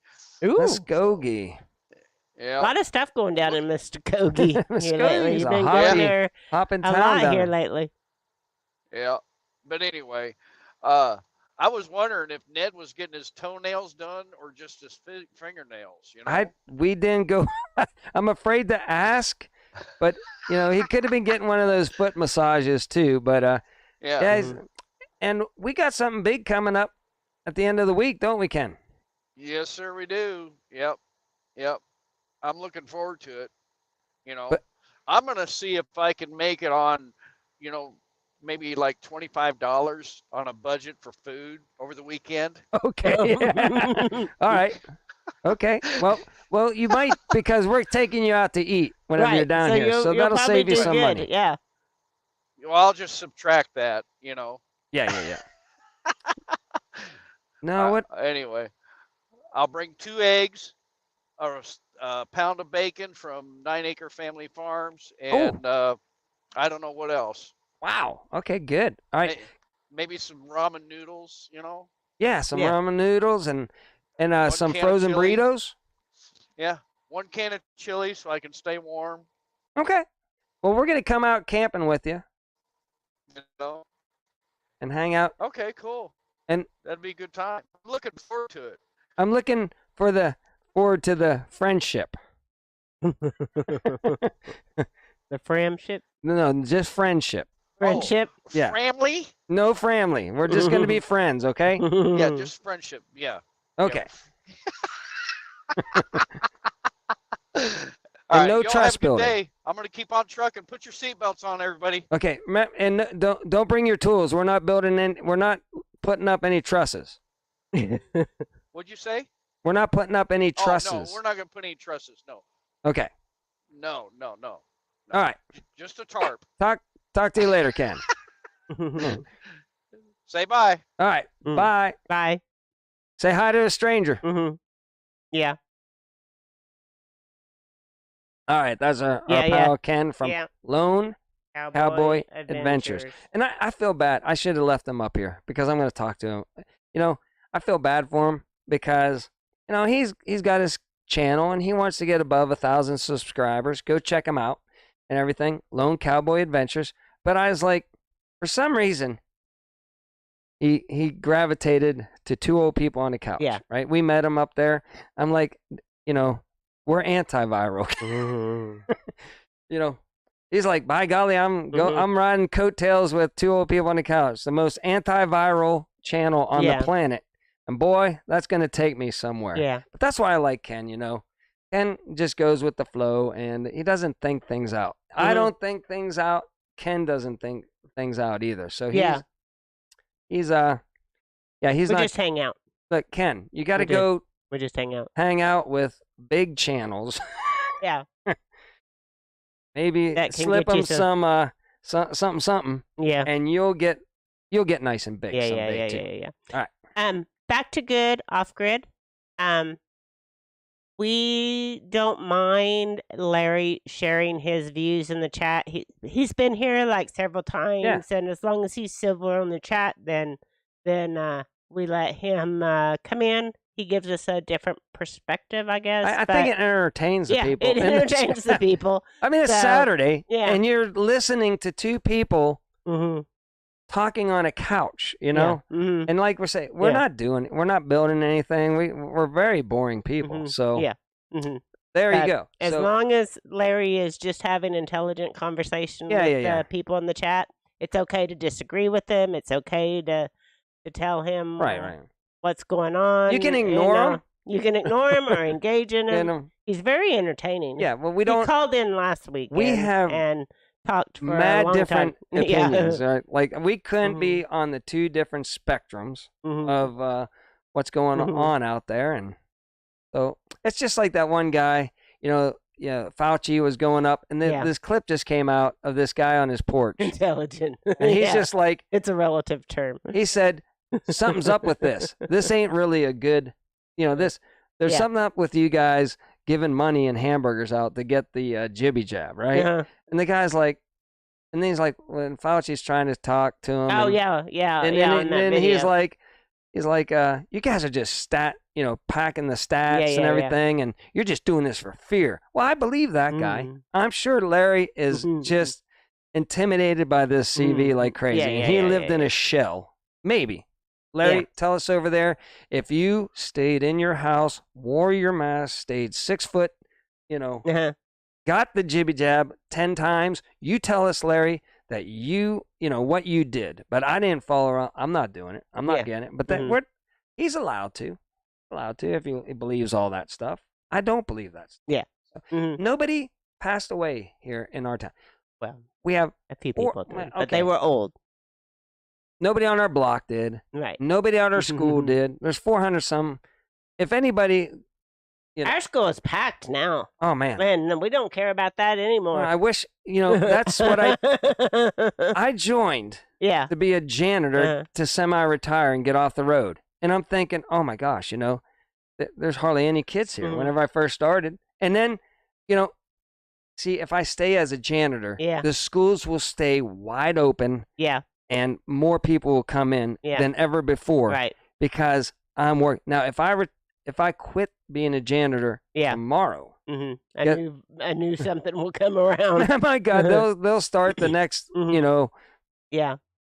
Ooh. Muskogee. Yeah. A lot of stuff going down in Muskogee. Muskogee's You've been going there hopping a town lot down here there. lately. Yeah. But anyway, I was wondering if Ned was getting his toenails done or just his fingernails. You know. We didn't go. I'm afraid to ask, but you know he could have been getting one of those foot massages too. But and we got something big coming up at the end of the week, don't we, Ken? Yes, sir, we do. Yep. I'm looking forward to it. You know, I'm gonna see if I can make it on, you know, maybe like $25 on a budget for food over the weekend. Okay. All right. Okay. Well, you might because we're taking you out to eat whenever you're down here, so that'll save you some money. Yeah. Well, I'll just subtract that. You know. Yeah. No, what? Anyway, I'll bring 2 eggs, or a pound of bacon from 9 Acre Family Farms, and I don't know what else. Wow. Okay, good. All right. Maybe some ramen noodles, you know? Yeah, some ramen noodles and some can of frozen chili. burritos. Yeah, 1 can of chili so I can stay warm. Okay. Well, we're gonna come out camping with you You know. and hang out. Okay, cool. And that'd be a good time. I'm looking forward to it. I'm looking forward to the friendship. The friendship? No, just friendship. Friendship? Oh, Yeah. Family? No family. We're just gonna be friends, okay? Yeah, just friendship. Yeah. Okay. All right, no y'all trust have a good building. day. I'm gonna keep on trucking. Put your seatbelts on, everybody. Okay, and don't bring your tools. We're not putting up any trusses. What'd you say? We're not putting up any trusses. Oh, no, we're not gonna put any trusses. No. Okay. No. All right. Just a tarp. Talk to you later, Ken. Say bye. All right. Bye. Bye. Say hi to a stranger. Yeah. All right. That's our pal Ken from Lone Cowboy Adventures. And I feel bad. I should have left him up here because I'm going to talk to him. You know, I feel bad for him because, you know, he's got his channel and he wants to get above 1,000 subscribers. Go check him out and everything. Lone Cowboy Adventures. But I was like, for some reason, he gravitated to Two Old People on a Couch. Yeah. Right? We met him up there. I'm like, you know, we're antiviral. You know, he's like, by golly, I'm riding coattails with Two Old People on the Couch, the most antiviral channel on the planet. And boy, that's going to take me somewhere. Yeah. But that's why I like Ken, you know. Ken just goes with the flow and he doesn't think things out. I don't think things out. Ken doesn't think things out either. So he's we not just hang out. Look, Ken, you got to go We just hang out. hang out with big channels. Yeah. Maybe That can slip get you them something. Yeah. And you'll get nice and big someday too. Yeah. All right. Back to good off grid. We don't mind Larry sharing his views in the chat. He's been here like several times, and as long as he's civil on the chat, then we let him come in. He gives us a different perspective, I guess. I think it entertains the people. It entertains the people. I mean, it's Saturday, yeah. and you're listening to two people talking on a couch, you know? Yeah. Mm-hmm. And like we're saying, we're not building anything. We're very boring people. So there you go. As long as Larry is just having intelligent conversation with people in the chat, it's okay to disagree with them. It's okay to tell him what's going on. You can ignore him. You can ignore him or engage in him. He's very entertaining. Yeah, well, he called in last week. And talked for mad a long different time. opinions. Right? Like we couldn't be on the two different spectrums of what's going on out there, and so it's just like that one guy. You know, Fauci was going up, and this clip just came out of this guy on his porch. Intelligent, and he's just like, it's a relative term. He said, "Something's up with this. This ain't really a good, there's something up with you guys giving money and hamburgers out to get the jibby jab, right?" And the guy's like, and then he's like, when Fauci's trying to talk to him. Oh, and, and then he's like, you guys are just packing the stats and everything, and you're just doing this for fear. Well, I believe that guy. I'm sure Larry is just intimidated by this CV like crazy. He lived in a shell. Maybe. Larry, tell us over there, if you stayed in your house, wore your mask, stayed 6 foot, got the jibby jab 10 times, you tell us, Larry, that what you did. But I didn't follow around. I'm not doing it. I'm not getting it. But he's allowed to. If he believes all that stuff. I don't believe that stuff. Yeah. So, nobody passed away here in our town. Well, we have a few people did, but they were old. Nobody on our block did. Right. Nobody at our school did. There's 400 some. If anybody, our school is packed now. Oh man. Man, we don't care about that anymore. I wish, that's what I joined. Yeah. To be a janitor to semi-retire and get off the road. And I'm thinking, oh my gosh, there's hardly any kids here whenever I first started. And then, see, if I stay as a janitor, the schools will stay wide open. Yeah. And more people will come in than ever before. Right. Because I'm working. Now, if if I quit being a janitor tomorrow, I knew something will come around. Oh my God, they'll start the next,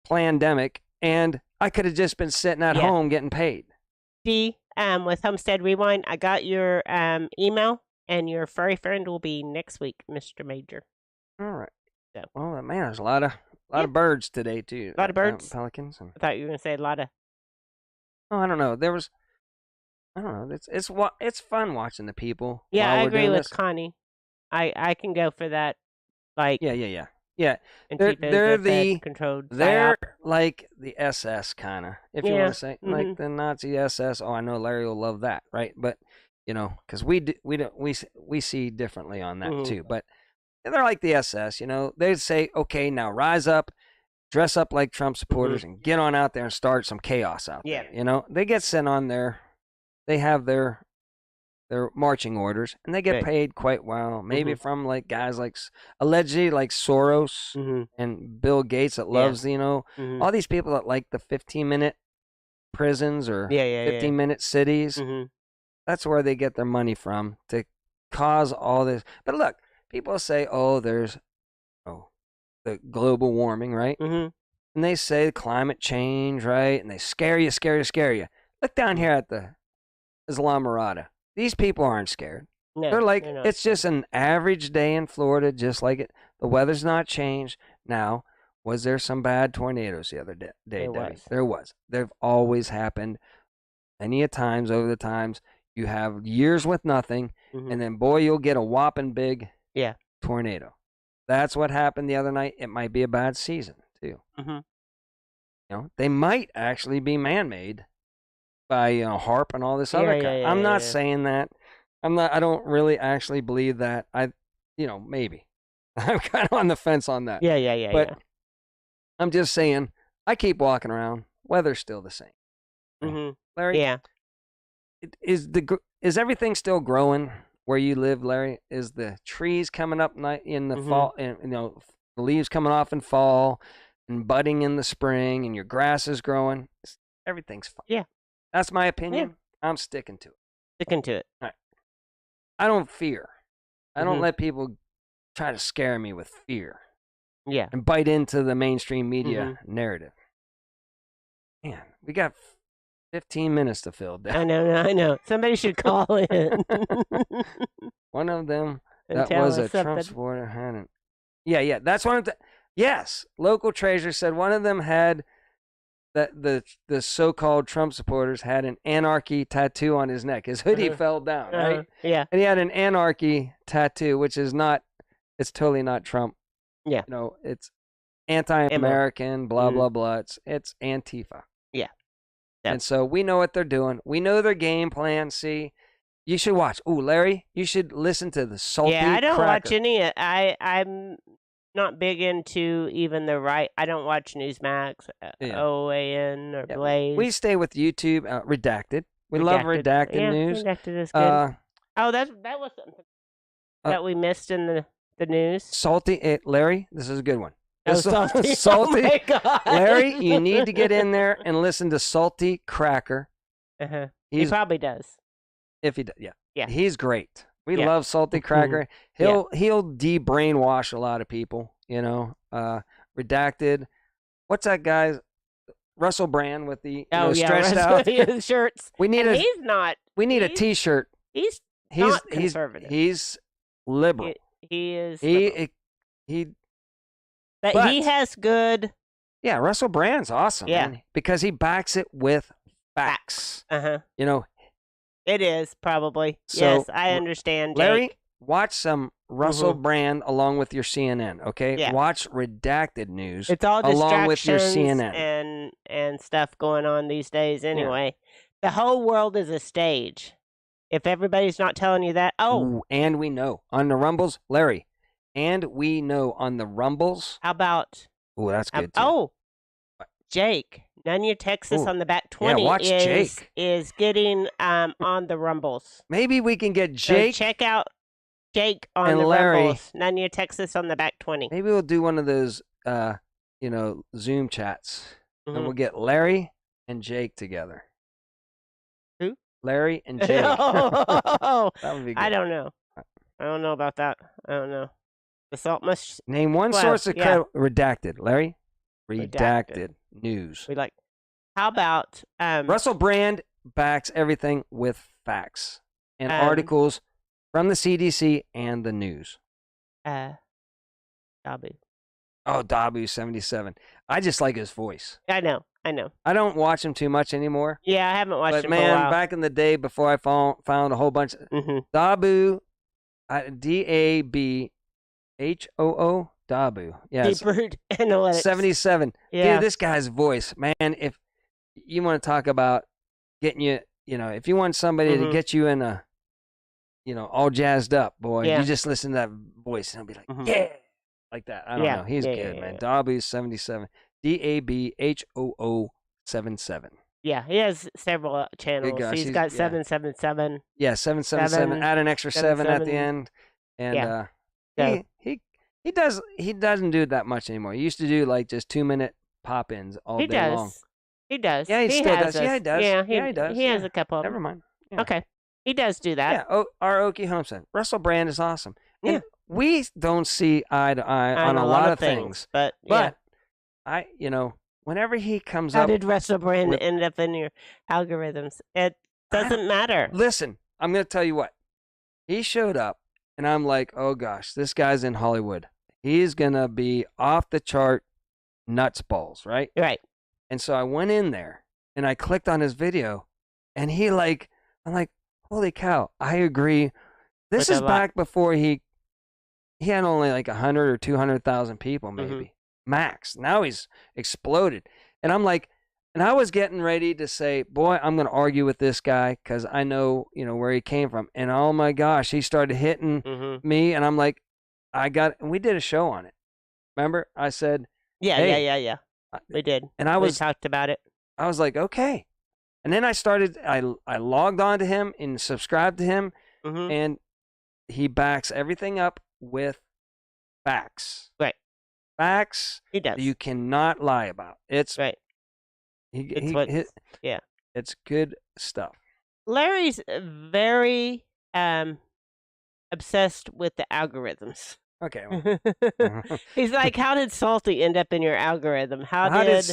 pandemic, and I could have just been sitting at home getting paid. D, with Homestead Rewind, I got your email, and your furry friend will be next week, Mr. Major. All right. So. Well, man, there's a lot of birds today too. A lot of birds. Pelicans. I thought you were gonna say a lot of. Oh, I don't know. I don't know. It's fun watching the people. Yeah, I agree with Connie. I can go for that. Like yeah. They're the controlled. They're like the SS kind of, if you want to say, like the Nazi SS. Oh, I know Larry will love that, right? But because we see differently on that too. But they're like the SS. They'd say, okay, now rise up, dress up like Trump supporters, and get on out there and start some chaos out there. They get sent on there. They have their marching orders, and they get paid quite well. Maybe from like guys like allegedly like Soros and Bill Gates that loves all these people that like the 15-minute prisons or 15-minute cities. That's where they get their money from to cause all this. But look, people say, "Oh, there's the global warming, right?" And they say climate change, right? And they scare you. Look down here at the Islamorada. These people aren't scared. No, they're like, it's just an average day in Florida, just like it. The weather's not changed. Now, was there some bad tornadoes the other day? There was. They've always happened many a times over the times. You have years with nothing, and then, boy, you'll get a whopping big tornado. That's what happened the other night. It might be a bad season, too. They might actually be man-made by HARP and all this other kind. I'm not saying that. I don't really actually believe that. Maybe. I'm kind of on the fence on that. But I'm just saying, I keep walking around. Weather's still the same. Larry? Yeah. Is everything still growing where you live, Larry? Is the trees coming up in the fall, and the leaves coming off in fall and budding in the spring, and your grass is growing? Everything's fine. Yeah. That's my opinion. I'm sticking to it. All right. I don't fear. I don't let people try to scare me with fear. Yeah. And bite into the mainstream media narrative. Man, we got 15 minutes to fill down. I know. Somebody should call in. One of them that was a Trump supporter hadn't. Yeah. That's one of the. Yes, local treasurer said one of them had. That the so-called Trump supporters had an anarchy tattoo on his neck. His hoodie fell down, right? Yeah. And he had an anarchy tattoo, which is it's totally not Trump. Yeah. It's anti-American, blah, blah, blah. It's Antifa. Yeah. And so we know what they're doing. We know their game plan. See, you should watch. Ooh, Larry, you should listen to the Salty Cracker. Yeah, I don't watch any. I'm not big into even the right. I don't watch Newsmax, OAN, or Blaze. We stay with YouTube. Redacted. We love redacted news. Redacted is good. That was something that we missed in the news. Salty, Larry. This is a good one. Salty. Salty. Oh my God. Larry, you need to get in there and listen to Salty Cracker. He probably does. If he does, yeah. He's great. We love Salty Cracker. He'll de-brainwash a lot of people, Redacted. What's that guy's? Russell Brand with the stretched out shirts. We need he's not. We need a T-shirt. He's not conservative. He's liberal. He is. But he has good. Yeah, Russell Brand's awesome. Yeah, man, because he backs it with facts. It is probably. So, yes, I understand. Larry, watch some Russell Brand along with your CNN, okay? Yeah. Watch redacted news. It's all along with your CNN and stuff going on these days anyway. Yeah. The whole world is a stage. If everybody's not telling you that, and we know on the Rumbles, Larry, and we know on the Rumbles. How about? Oh, that's good too. Jake. Nunya, Texas on the back 20 is getting on the Rumbles. Maybe we can get Jake. So check out Jake on the Larry. Rumbles. Nunya, Texas on the back 20. Maybe we'll do one of those, Zoom chats. And we'll get Larry and Jake together. Who? Larry and Jake. Oh, That would be good. I don't know. I don't know about that. I don't know. The salt must. Name one Well, source of yeah. redacted. Larry? Redacted. News. We like. How about Russell Brand backs everything with facts and articles from the CDC and the news. Dabu? Oh, Dabu 77. I just like his voice. I know. I don't watch him too much anymore. Yeah, I haven't watched But him for a man, while. back in the day before I found a whole bunch of Dabu, Dabhoo, Dabu. Yeah, Deeper analytics. 77. Yeah. Dude, this guy's voice, man. If you want to talk about getting you, if you want somebody to get you in a, all jazzed up, boy, Yeah. you just listen to that voice and it'll be like, yeah, like that. I don't know. He's good, man. Dabu 77. Dabhoo 77. Yeah, he has several channels. gosh, He's got 777. Yeah, 777. Add an extra 7 at the 77. end, and So- he doesn't do that much anymore. He used to do like just 2-minute pop-ins all He day does. long. He does. Yeah, he still has does. Yeah, he those. does. Yeah, Yeah, he does. He has Yeah. a couple of them. Never mind. Yeah. Okay. He does do that. Yeah, our Okie Homestead. Russell Brand is awesome. And Yeah. we don't see eye to eye on a lot of things. But But whenever he comes how up, did Russell Brand with- end up in your algorithms? It doesn't matter. listen, I'm going to tell you what. He showed up, and I'm like, oh gosh, this guy's in Hollywood. He's going to be off the chart nuts balls, right? Right. And so I went in there, and I clicked on his video, and I'm like, holy cow, I agree. This With is a lot. back before he had only like 100 or 200,000 people, maybe max. Now he's exploded. And I'm like, and I was getting ready to say, boy, I'm going to argue with this guy because I know, where he came from. And oh my gosh, he started hitting me. And I'm like, and we did a show on it. Remember? I said, Yeah, hey, yeah. We did. and we talked about it. I was like, okay. And then I logged on to him and subscribed to him, and he backs everything up with facts. Right. Facts He does. you cannot lie about. It's right. It's good stuff. Larry's very obsessed with the algorithms. Okay. Well. He's like, how did Salty end up in your algorithm? How did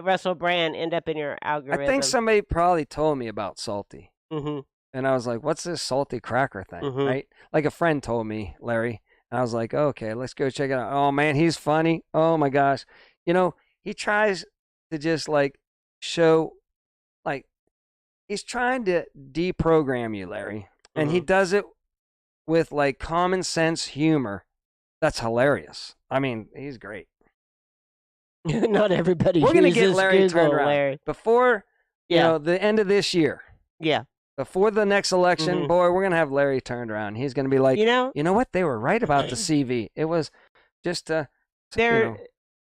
Russell Brand end up in your algorithm? I think somebody probably told me about Salty. Mm-hmm. And I was like, what's this salty cracker thing, right? Like a friend told me, Larry. And I was like, okay, let's go check it out. Oh, man, he's funny. Oh, my gosh. He tries to just, show, he's trying to deprogram you, Larry. And he does it with, common sense humor. That's hilarious. I mean, he's great. Not everybody We're going to get uses Larry Google, turned around. Larry. Before, the end of this year. Yeah. Before the next election, boy, we're going to have Larry turned around. He's going to be like, you know what? They were right about the CV. It was just There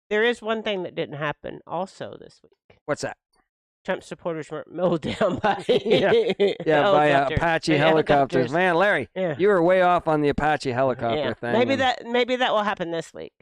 is one thing that didn't happen also this week. What's that? Trump supporters weren't mowed down by by Apache helicopters. Man, Larry, you were way off on the Apache helicopter thing. Maybe that will happen this week.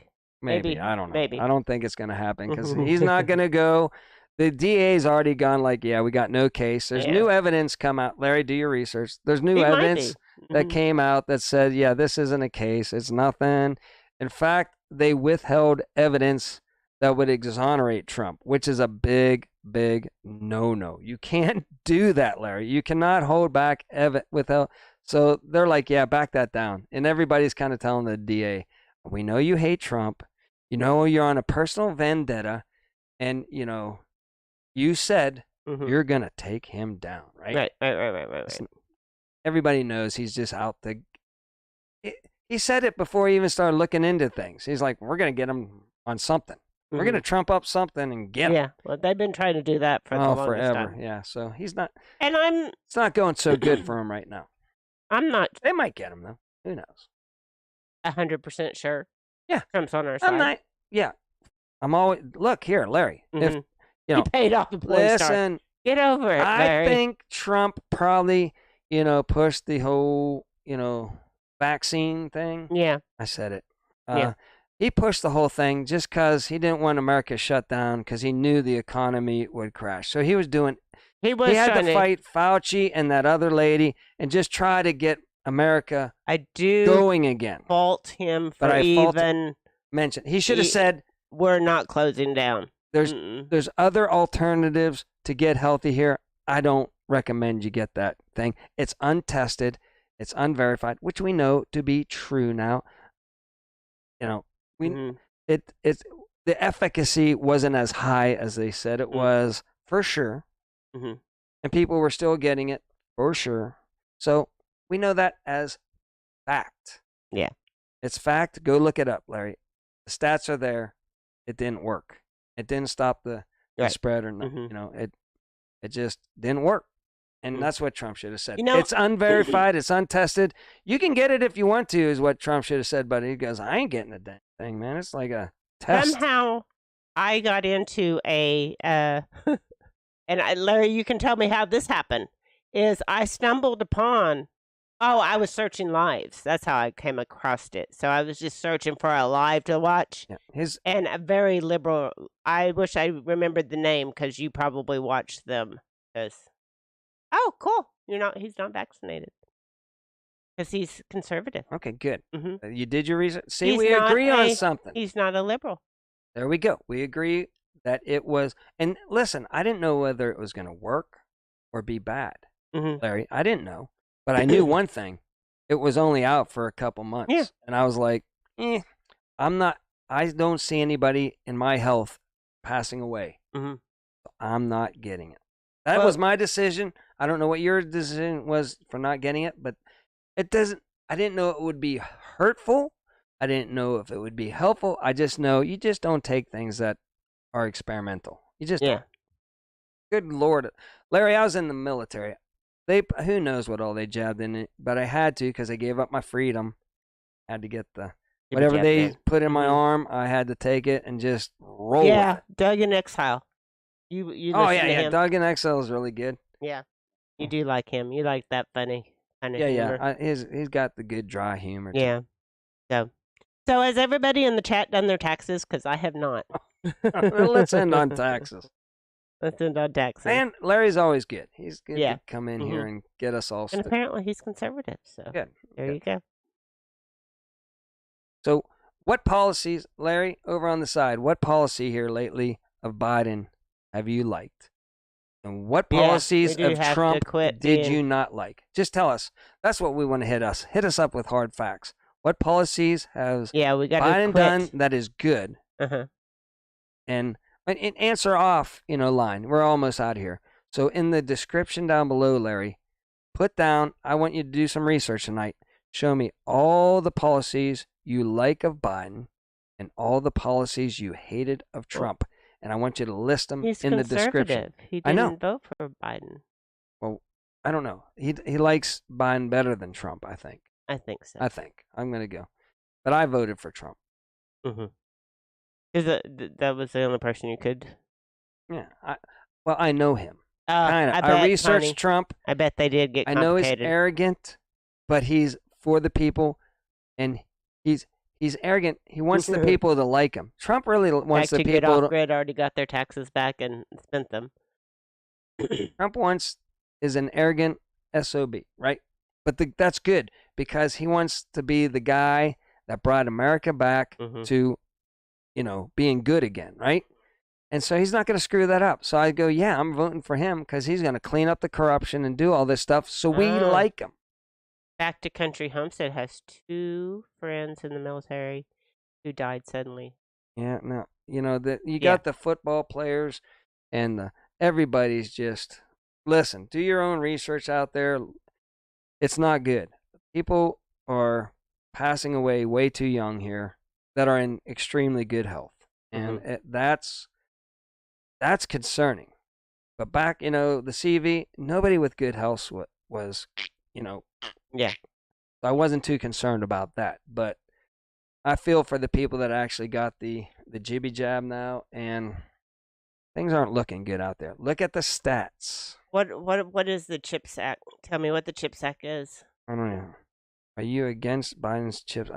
Maybe. I don't know. Maybe. I don't think it's going to happen because he's not going to go. The DA's already gone we got no case. There's new evidence come out. Larry, do your research. There's new evidence that came out that said, this isn't a case. It's nothing. In fact, they withheld evidence that would exonerate Trump, which is a big, big no-no. You can't do that, Larry. You cannot hold back withheld. So they're like, back that down. And everybody's kind of telling the DA, we know you hate Trump. You're on a personal vendetta. And, you said you're going to take him down, right? Right. Everybody knows he's just out to... He said it before he even started looking into things. He's like, we're going to get him on something. We're going to trump up something and get him. Yeah, well, they've been trying to do that for the longest forever. time. Yeah, so he's not... And it's not going so good for him right now. I'm not... They might get him, though. Who knows? 100% sure. Yeah. Trump's on our side. I'm not... Yeah. I'm always... Look here, Larry. If he paid off the police star. Listen, get over it, Larry. I think Trump probably, pushed the whole, vaccine thing. Yeah. I said it. Yeah. He pushed the whole thing just because he didn't want America shut down because he knew the economy would crash. So he was doing He had to fight Fauci and that other lady and just try to get America going again. Fault him for even mention. He should have said, "We're not closing down." There's other alternatives to get healthy here. I don't recommend you get that thing. It's untested, it's unverified, which we know to be true now. You know, it's the efficacy wasn't as high as they said it was, for sure. And people were still getting it, for sure. So we know that as fact. Yeah. It's fact. Go look it up, Larry. The stats are there. It didn't work. It didn't stop the spread or nothing. You know, it just didn't work. And that's what Trump should have said. It's unverified. It's untested. You can get it if you want to, is what Trump should have said. But he goes, I ain't getting a dang thing, man. It's like a test. Somehow I got into a, and Larry, you can tell me how this happened, is I stumbled upon, I was searching lives. That's how I came across it. So I was just searching for a live to watch. Yeah. And a very liberal, I wish I remembered the name because you probably watched them. Oh, cool. He's not vaccinated. Because he's conservative. Okay, good. You did your research. See, we agree on something. He's not a liberal. There we go. We agree that it was. And listen, I didn't know whether it was going to work or be bad, Larry. I didn't know. But I knew one thing. It was only out for a couple months. Yeah. And I was like, I don't see anybody in my health passing away. I'm not getting it. That was my decision. I don't know what your decision was for not getting it, but I didn't know it would be hurtful. I didn't know if it would be helpful. I just know you just don't take things that are experimental. You just don't. Good Lord. Larry, I was in the military. Who knows what all they jabbed in it, but I had to because I gave up my freedom. I had to get whatever they put in my arm, I had to take it and just roll with it. Yeah, Doug in Exile. You listen to him. Doug in Exile is really good. Yeah, you do like him. You like that funny kind of humor. He's got the good dry humor. Yeah. So has everybody in the chat done their taxes? Because I have not. Let's end on taxes. Let's end on taxes. And Larry's always good. He's good to come in here and get us all And apparently he's conservative. So good. There you go. So what policies, Larry, over on the side, what policy here lately of Biden have you liked? And what policies of Trump did you not like? Just tell us. That's what we want to hit us. Hit us up with hard facts. What policies has Biden done that is good? And answer off, line. We're almost out here. So in the description down below, Larry, put down, I want you to do some research tonight. Show me all the policies you like of Biden and all the policies you hated of Trump. And I want you to list them in the description. He didn't vote for Biden. Well, I don't know. He likes Biden better than Trump, I think. I think so. I'm going to go. But I voted for Trump. That was the only person you could? Yeah. I know him. Kind of. I researched Trump. I bet they did get complicated. I know he's arrogant, but he's for the people, and he's arrogant. He wants the people to like him. Trump really wants the people get off grid already got their taxes back and spent them. Trump is an arrogant SOB, right? But that's good because he wants to be the guy that brought America back to, being good again, right? And so he's not going to screw that up. So I go, yeah, I'm voting for him because he's going to clean up the corruption and do all this stuff. So we like him. Back to Country Homestead has 2 friends in the military who died suddenly. Yeah, no, you got the football players and everybody's just, listen, do your own research out there. It's not good. People are passing away way too young here that are in extremely good health. And that's concerning. But back, the CV, nobody with good health was. Yeah. I wasn't too concerned about that, but I feel for the people that actually got the jibby jab now, and things aren't looking good out there. Look at the stats. What is the CHIPS Act? Tell me what the CHIPS Act is. I don't know. Are you against Biden's CHIPS?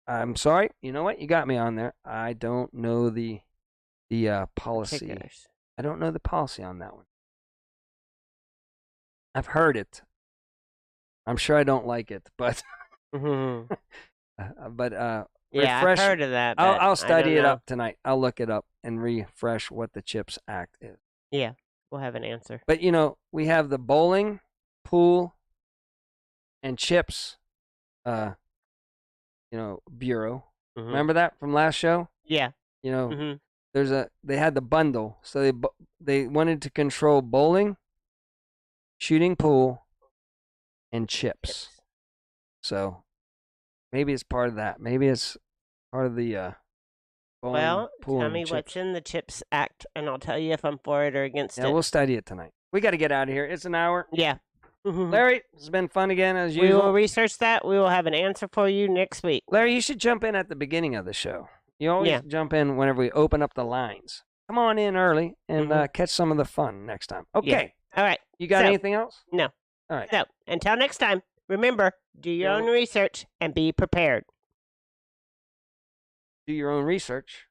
I'm sorry. You know what? You got me on there. I don't know the policy. Particulars. I don't know the policy on that one. I've heard it. I'm sure I don't like it, but Mm-hmm. Yeah, refresh. I've heard of that. I'll study it up tonight. I'll look it up and refresh what the CHIPS Act is. Yeah, we'll have an answer. But we have the bowling, pool, and chips, bureau. Mm-hmm. Remember that from last show? Yeah. They had the bundle, so they wanted to control bowling, shooting pool, and chips. So maybe it's part of that. Maybe it's part of the bowling, Well, pool, tell and me chips. what's in the CHIPS Act, and I'll tell you if I'm for it or against it. Yeah, we'll study it tonight. We got to get out of here. It's an hour. Yeah. Larry, it's been fun again as We usual. will research that. We will have an answer for you next week. Larry, you should jump in at the beginning of the show. You always jump in whenever we open up the lines. Come on in early and catch some of the fun next time. Okay. Yeah. All right. You got anything else? No. All right. So, until next time, remember, do your own research and be prepared. Do your own research.